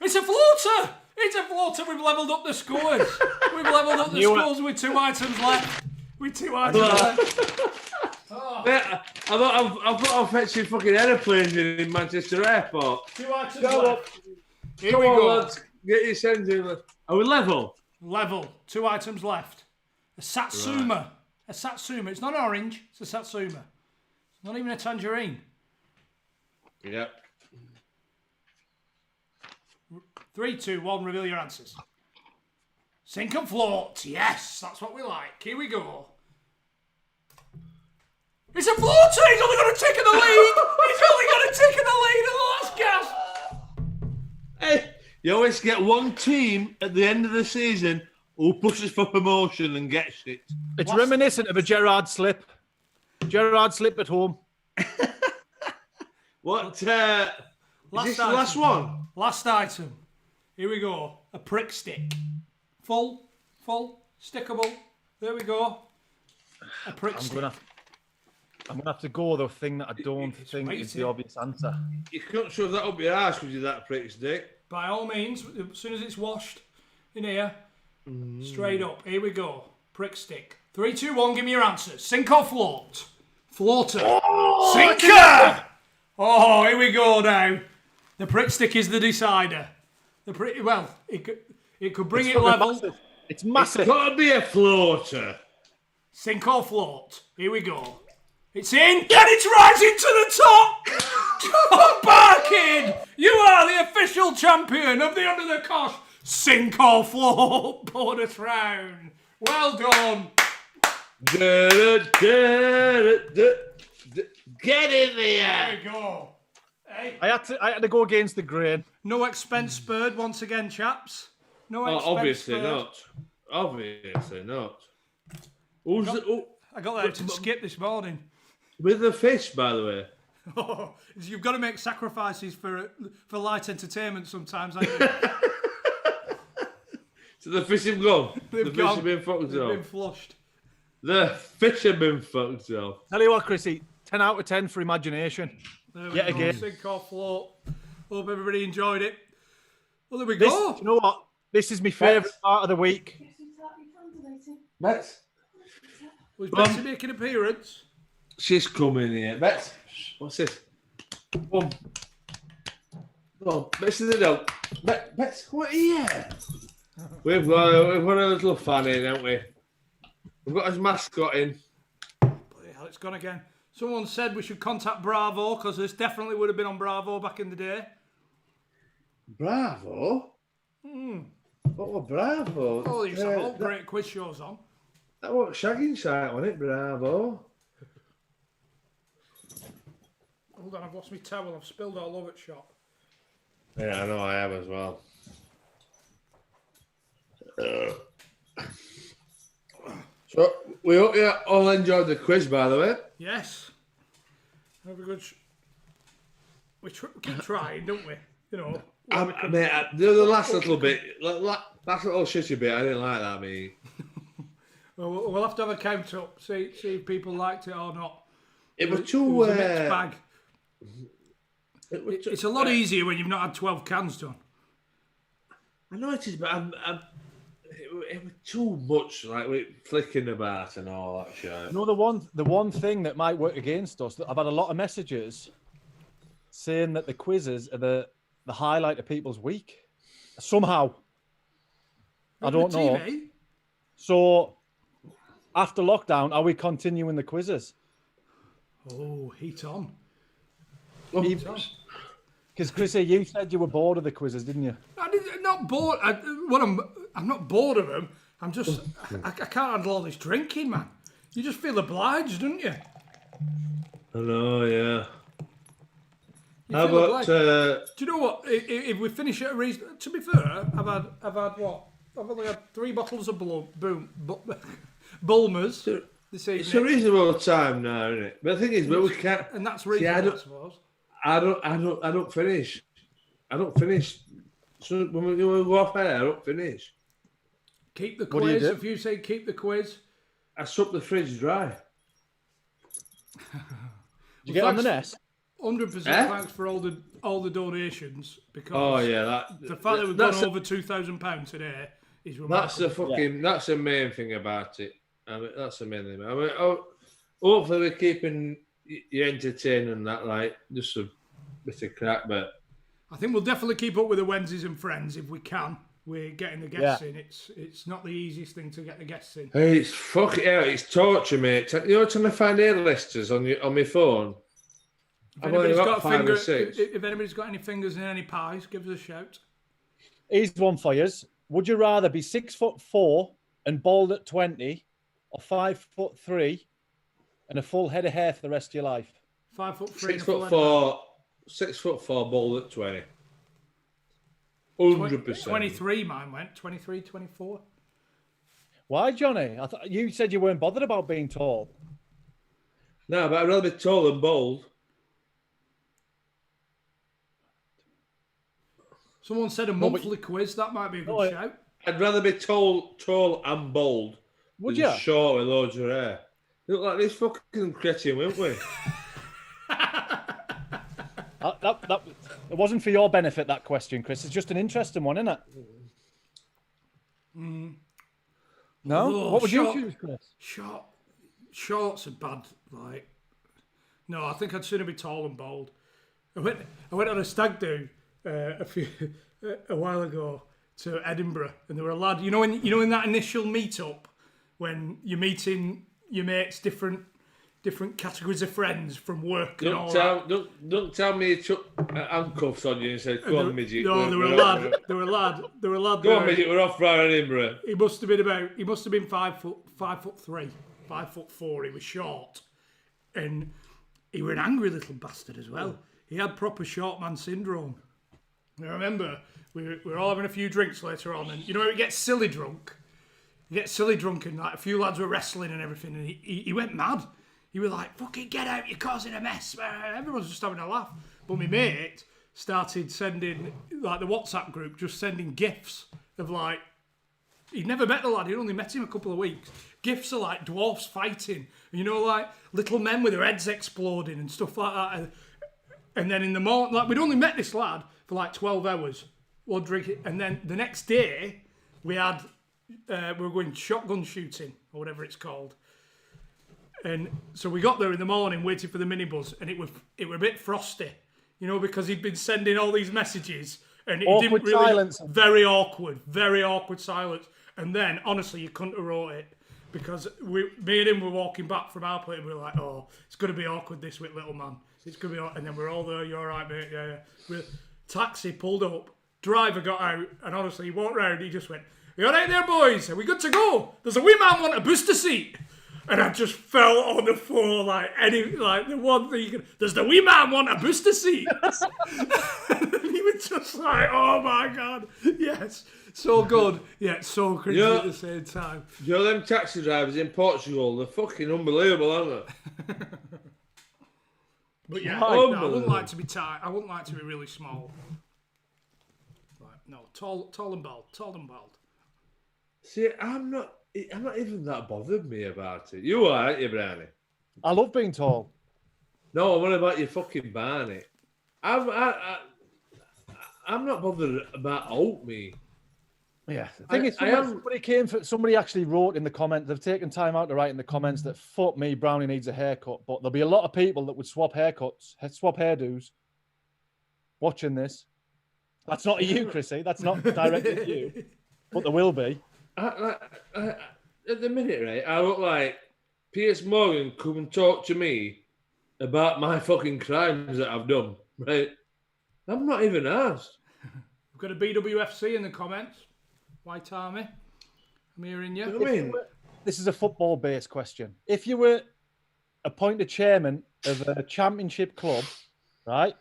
It's a floater. It's a floater. We've levelled up the scores. We've levelled up the Knew it. scores with 2 items left. With 2 items left. mate, I thought I'll fetch you fucking aeroplanes in Manchester Airport. 2 items Go on. left. Here Come we on, go. lads. Get your sense in. Are we level? Level. 2 items left. A Satsuma. A Satsuma. It's not orange. It's a Satsuma. It's not even a tangerine. Yep. 3, 2, 1. Reveal your answers. Sink and float. Yes, that's what we like. Here we go. It's a floater. He's only got a tick in the lead. He's only got a tick in the lead at the last gasp. Hey, you always get one team at the end of the season who pushes for promotion and gets it. It's reminiscent of a Gerard slip. Gerard slip at home. What? Is this the item. last one? Last item. Here we go. A prick stick. Full, stickable. There we go. A prick stick. I'm gonna have to go with the thing that I don't think is the waiting. obvious answer. You can't shove that up your ass because you're that prick stick. By all means, as soon as it's washed in here, straight up. Here we go. Prick stick. 3, 2, 1, give me your answers. Sink or float? Floater. Sinker! Oh, here we go now. The prick stick is the decider. It could bring it level. Massive. It's massive. Gotta be a floater. Sink or float? Here we go. It's in, and it's rising to the top! John Barkin! You are the official champion of the Undr The Cosh Sink or Float bonus round. Well done. Get in there. There we go. Hey, I had to go against the grain. no expense spared once again, chaps. No expense Obviously spared. not. Obviously not. Who's I got that to skip this morning. with the fish, by the way? Oh, you've got to make sacrifices for light entertainment sometimes, haven't you? So the fish have gone. They've The fish gone. have been fucked They've been off. flushed. The fish have been fucked off. Tell you what, Chrissy, 10 out of 10 for imagination. There we Yet go. again. Sink or float. Hope everybody enjoyed it. Well, there we This, go. do you know what? This is my favourite part of the week. Bets. Was Betsy make an appearance? She's coming here. Bets. What's this? Come on. Bets in the dog. Bets, what are you? We've got a little fan in, haven't we? We've got his mascot in. Bloody hell, it's gone again. Someone said we should contact Bravo because this definitely would have been on Bravo back in the day. Bravo? What was Bravo? Oh, there's some old great quiz shows on. That was shagging site, wasn't it? Bravo. Hold on, I've lost my towel. I've spilled all over the shop. Yeah, I know I have as well. So, we hope you all enjoyed the quiz, by the way. Yes. Have a good. We keep trying, don't we? You know. The last little bit, last little shitty bit, I didn't like that, mate. We'll have to have a count up, see if people liked it or not. It was It too. was a mixed bag. It was It's a lot easier when you've not had 12 cans done. I know it is, but it was too much, like with flicking about and all that shit. You know, the one thing that might work against us, that I've had a lot of messages saying that the quizzes are the highlight of people's week. Somehow. I don't know. TV? So, after lockdown, are we continuing the quizzes? Oh, heat on. Because, Chrissy, you said you were bored of the quizzes, didn't you? I'm not bored. I'm not bored of them. I'm just, I can't handle all this drinking, man. You just feel obliged, don't you? I know, yeah. You How feel about? obliged. Do you know what? If we finish at a reason, to be fair, I've had what? I've only had 3 bottles of Bulmers this evening. It's a reasonable time now, isn't it? But the thing is, but we can't. And that's reasonable, I suppose. I don't finish. I don't finish. So when we go off air, I don't finish. Keep the What do you quiz. do? If you say keep the quiz, I suck the fridge dry. Did you get on the nest? 100% Eh? thanks for all the donations, because Oh yeah, the fact that we've gone over £2,000 today is that's the remarkable. fucking that's the main thing about it. I mean, that's the main thing. I mean, hopefully we're keeping you entertained and that, like just a bit of crap, but I think we'll definitely keep up with the Wednesdays and Friends if we can. We're getting the guests in. It's not the easiest thing to get the guests in. hey, it's fucking hell, it's torture, mate. You know, trying to find A-listers on my phone. If I've only anybody's got got 5 or 6. if anybody's got any fingers in any pies, give us a shout. Here's one for you. Would you rather be 6'4" and bald at 20, or 5'3" and a full head of hair for the rest of your life? 5'3". 6'4", 6'4", bald at 20. 100%. 23, mine went. 23, 24. Why, Johnny? I thought you said you weren't bothered about being tall. No, but I'd rather be tall than bald. Someone said a monthly quiz. That might be a good shout. I'd rather be tall and bald. Would than you? short with loads of hair. You look like this fucking cretin, won't we? It wasn't for your benefit, that question, Chris. It's just an interesting one, isn't it? No? Although What would you short- choose, Chris? Shorts are bad. Like, no, I think I'd sooner be tall and bald. I went on a stag do a while ago to Edinburgh, and there were a lad. You know in that initial meetup when you're meeting your mates, different categories of friends from work and all that. Don't tell me he took handcuffs on you and said, "Go on, midget." No, there were a lad. Go on, midget. We're off for Edinburgh. He must have been 5'3", 5'4". He was short, and he were an angry little bastard as well. He had proper short man syndrome. I remember we were all having a few drinks later on, and you know, it gets silly drunk. You get silly drunk, and like a few lads were wrestling and everything, and he went mad. He was like, "Fucking get out! You're causing a mess." Everyone's just having a laugh. But my mate started sending, like, the WhatsApp group, just sending gifs of, like, he'd never met the lad. He'd only met him a couple of weeks. Gifs of, like, dwarfs fighting. You know, like, little men with their heads exploding and stuff like that. And then in the morning, like, we'd only met this lad for, like, 12 hours. We'll drink it. And then the next day, we were going shotgun shooting, or whatever it's called. And so we got there in the morning, waiting for the minibus, and it were a bit frosty, you know, because he'd been sending all these messages, and it Awkward didn't really. silence. Very awkward silence. And then, honestly, you couldn't have wrote it, because me and him were walking back from our place, and we were like, "Oh, it's going to be awkward this week, little man. It's going to be." And then we're all there. "You all right, mate?" "Yeah, yeah." Taxi pulled up. Driver got out, and honestly, he walked round. He just went, "You all right there, boys? Are we good to go? There's a wee man want a booster seat." And I just fell on the floor like the one thing you can. "Does the wee man want a booster seat?" And he was just like, "Oh my god, yes, so good, yet so cringy at the same time." You know them taxi drivers in Portugal? They're fucking unbelievable, aren't they? But yeah, no, I wouldn't like to be tight. I wouldn't like to be really small. Like, no, tall and bald. See, I'm not even that bothered me about it. You are, aren't you, Brownie? I love being tall. No, what about you, fucking Barney? I'm not bothered about old me. Yeah, the thing is, somebody actually wrote in the comments. They've taken time out to write in the comments that "fuck me, Brownie needs a haircut." But there'll be a lot of people that would swap hairdos, watching this. That's not you, Chrissy. That's not directed at you, but there will be. At the minute, right, I look like Piers Morgan come and talk to me about my fucking crimes that I've done, right? I'm not even asked. We've got a BWFC in the comments. White Army. I'm hearing you. You know what I mean? This is a football-based question. If you were appointed chairman of a championship club, right,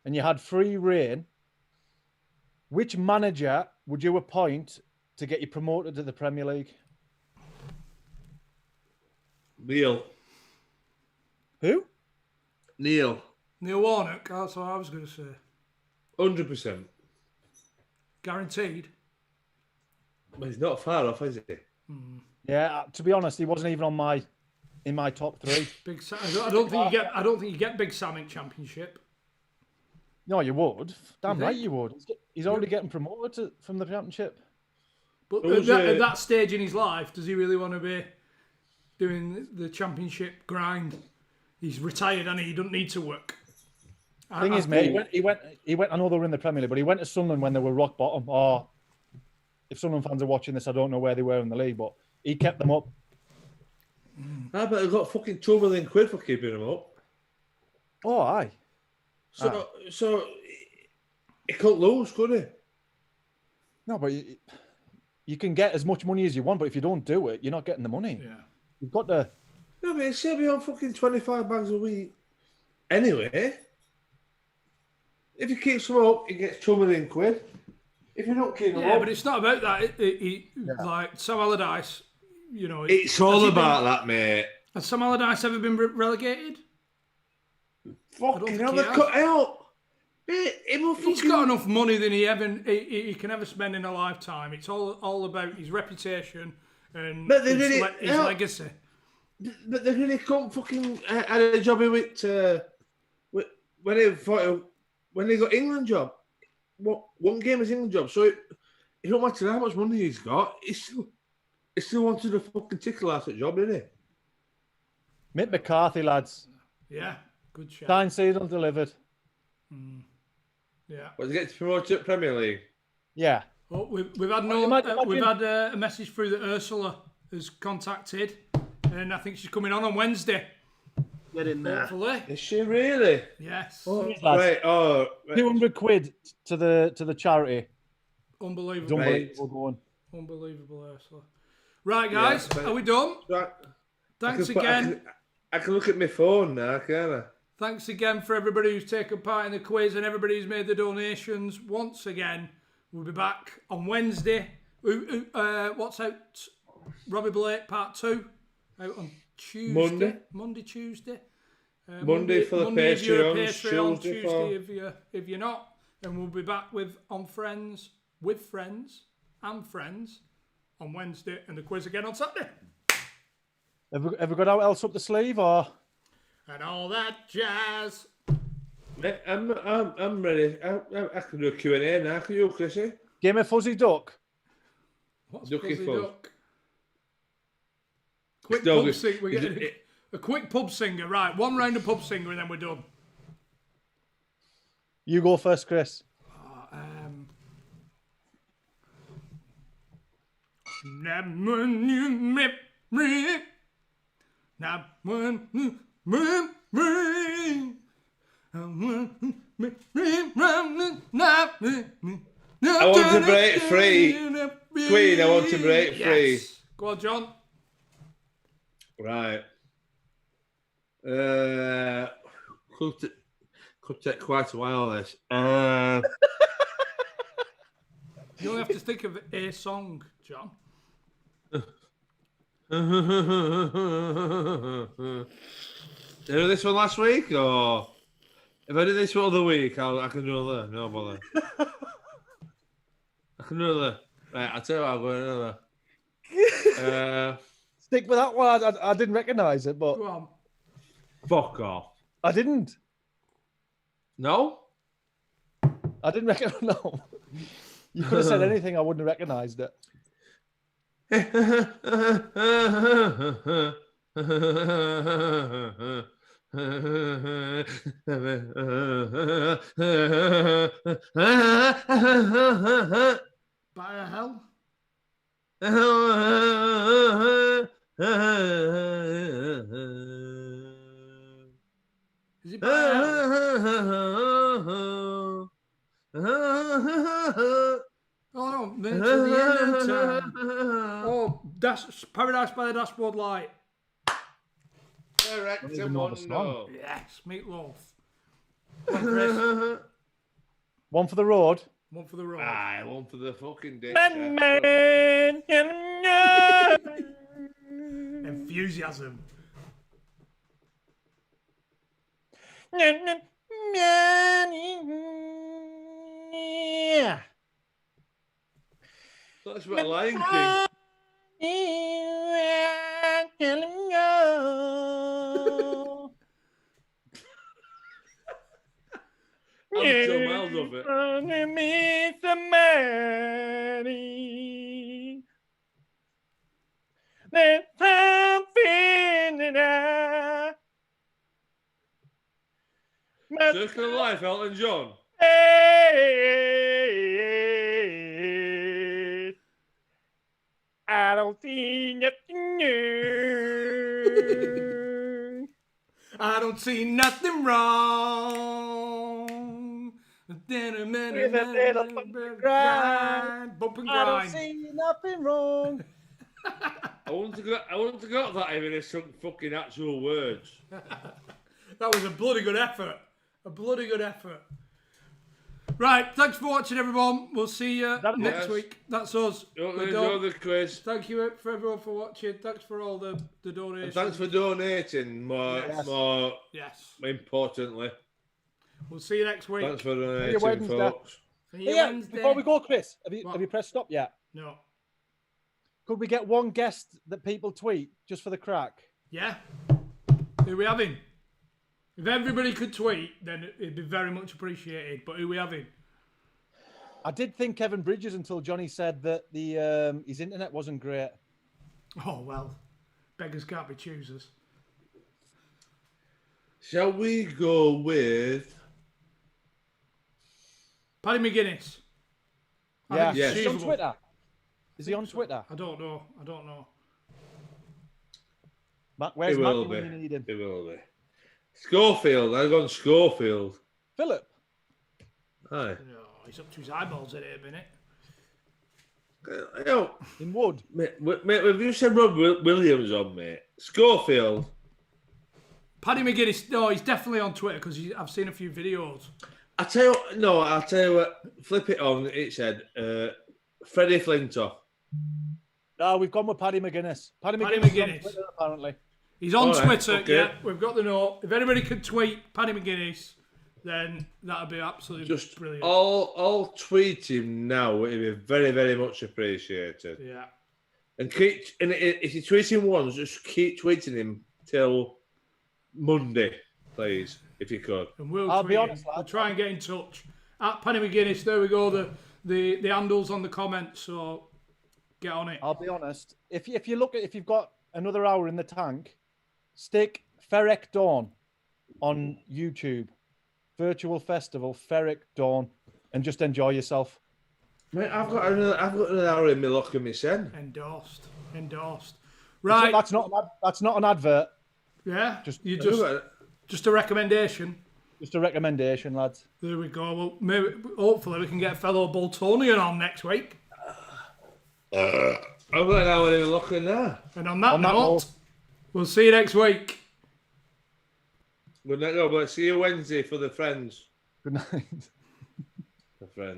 and you had free reign, which manager would you appoint to get you promoted to the Premier League? Neil. Who? Neil Warnock. That's what I was going to say. 100%. Guaranteed. But he's not far off, is he? Yeah, to be honest, he wasn't even in my top three. Big Sam. I don't think you get Big Sam in Championship. No, you would. Damn right you would. He's already getting promoted from the Championship. But at that stage in his life, does he really want to be doing the Championship grind? He's retired and he doesn't need to work. Thing is, mate, he went. I know they were in the Premier League, but he went to Sunderland when they were rock bottom. Or if Sunderland fans are watching this, I don't know where they were in the league, but he kept them up. I bet they got fucking £2 million for keeping him up. Oh, aye. So he couldn't lose, could he? No, but you can get as much money as you want, but if you don't do it, you're not getting the money. Yeah. You've got to. No, but he'll be on fucking 25 bags a week. Anyway, if he keeps him up, he gets £2 million. If you don't keep him up... Yeah, but it's not about that. Like Sam Allardyce, you know... It's all about that, mate. Has Sam Allardyce ever been relegated? Fucking hell, they cut out. He's got enough money than he can ever spend in a lifetime. It's all about his repetation and his legacy. But they really couldn't fucking had a job with when he got England job. One game is England job, so it don't matter how much money he's got. He still wanted a fucking tickle ass at job, didn't Mick McCarthy, lads. Yeah, good shout. Signed, sealed, and delivered. Yeah. he? Was he getting promoted to Premier League? Yeah. Well, we've had we've had a message through that Ursula has contacted, and I think she's coming on Wednesday. Get in there. Hopefully. Is she really? Yes. Oh, Lads. right. Oh, right. 200 quid to the charity. Unbelievable. It's unbelievable going. Unbelievable, Ursula. Right, guys, Yeah, are we done? Right. Thanks again. I can look at my phone now, can't I? Thanks again for everybody who's taken part in the quiz and everybody who's made the donations. Once again, we'll be back on Wednesday. What's out? Robbie Blake Part 2 out on Tuesday. Monday, Tuesday. Monday for the Monday if you're a Patreons, Patreon, Tuesday Tuesday if you're not. And we'll be back with Friends on Wednesday and the quiz again on Saturday. Have we got out else up the sleeve or? And all that jazz. Mate, I'm ready. I can do a Q&A now. Can you, Chrissy? Game of Fuzzy Duck. What's Ducky Fuzzy Fuzz. Duck? Quick Still pub good. singer. We're getting a quick pub singer. Right, one round of pub singer and then we're done. You go first, Chris. I want to break free. Queen, I want to break free. Yes. Go on, John. Right. Could take quite a while, this. You only have to think of a song, John. Did I do this one last week, or if I did this one other week, I can do another. No bother. I can do another. Right, I'll tell you what, I'll go another. Stick with that one. I didn't recognise it, but Go on. Fuck off. I didn't. No? I didn't recognise. No. You could have said anything. I wouldn't have recognised it. By a hell? Is it by a hell? Oh no, to the end of time. Oh, Paradise by the Dashboard Light. Correct. don't even know the song. Yes, Meatloaf. Come on, Chris. One for the road. One for the road. I one for the fucking dick. Enthusiasm. That's what Lion King. I'm 2 miles off it. Underneath the money, there's something that Circle of Life, Elton John. I don't see nothing new. I don't see nothing wrong. With a little bump and grind. Bump and I don't grind. see nothing wrong. I wouldn't have got that even in some fucking actual words. That was a bloody good effort. A bloody good effort. Right, thanks for watching, everyone. We'll see you next week. That's us. We're Enjoy done. the quiz. Thank you for everyone for watching. Thanks for all the donations. And thanks for donating. More Yes. importantly, We'll see you next week. thanks for See you donating, Wednesday. folks. See you Yeah, Wednesday. before we go, Chris, have What? you pressed stop yet? No. Could we get one guest that people tweet just for the crack? Yeah. Who we having? If everybody could tweet, then it'd be very much appreciated. But who we having? I did think Kevin Bridges until Johnny said that his internet wasn't great. Oh, well. Beggars can't be choosers. Shall we go with... Paddy McGuinness. I Yeah, think it's Yes. Is he on achievable. Twitter? Is he on Twitter? I don't know. I don't know. Where's It will Matthew be. when you need him? It will be. Schofield. I've gone Schofield. Philip. Aye. Oh, he's up to his eyeballs at it a minute. You know, In Wood. mate, have you said Rob Williams on, mate? Schofield. Paddy McGuinness, no, he's definitely on Twitter because I've seen a few videos. I'll tell you what, flip it on, it said Freddie Flintoff. No, we've gone with Paddy McGuinness. Paddy Paddy McGuinness. McGuinness. On Twitter, apparently. He's on All right, Twitter, okay. yeah, we've got the note. If anybody could tweet Paddy McGuinness, then that'd be absolutely Just brilliant. all tweet him now. It'd be very, very much appreciated. Yeah. And if you tweet him once, just keep tweeting him till Monday, please, if you could. And we'll I'll be tweet honest, him. We'll lad. try and get in touch. At Paddy McGuinness, there we go, the handles on the comments, so get on it. I'll be honest. If you've got another hour in the tank, stick Ferric Dawn on YouTube. Virtual Festival, Ferric Dawn, and just enjoy yourself. Mate, I've got another hour in my lock and my sen. Endorsed. Right. That's not an advert. Yeah. Just- Just a recommendation. Just a recommendation, lads. There we go. Well, maybe hopefully we can get a fellow Boltonian on next week. I've got an hour in my lock and now. And on that that note, note- we'll see you next week. Good night, no, but see you Wednesday for the friends. Good night. The friends.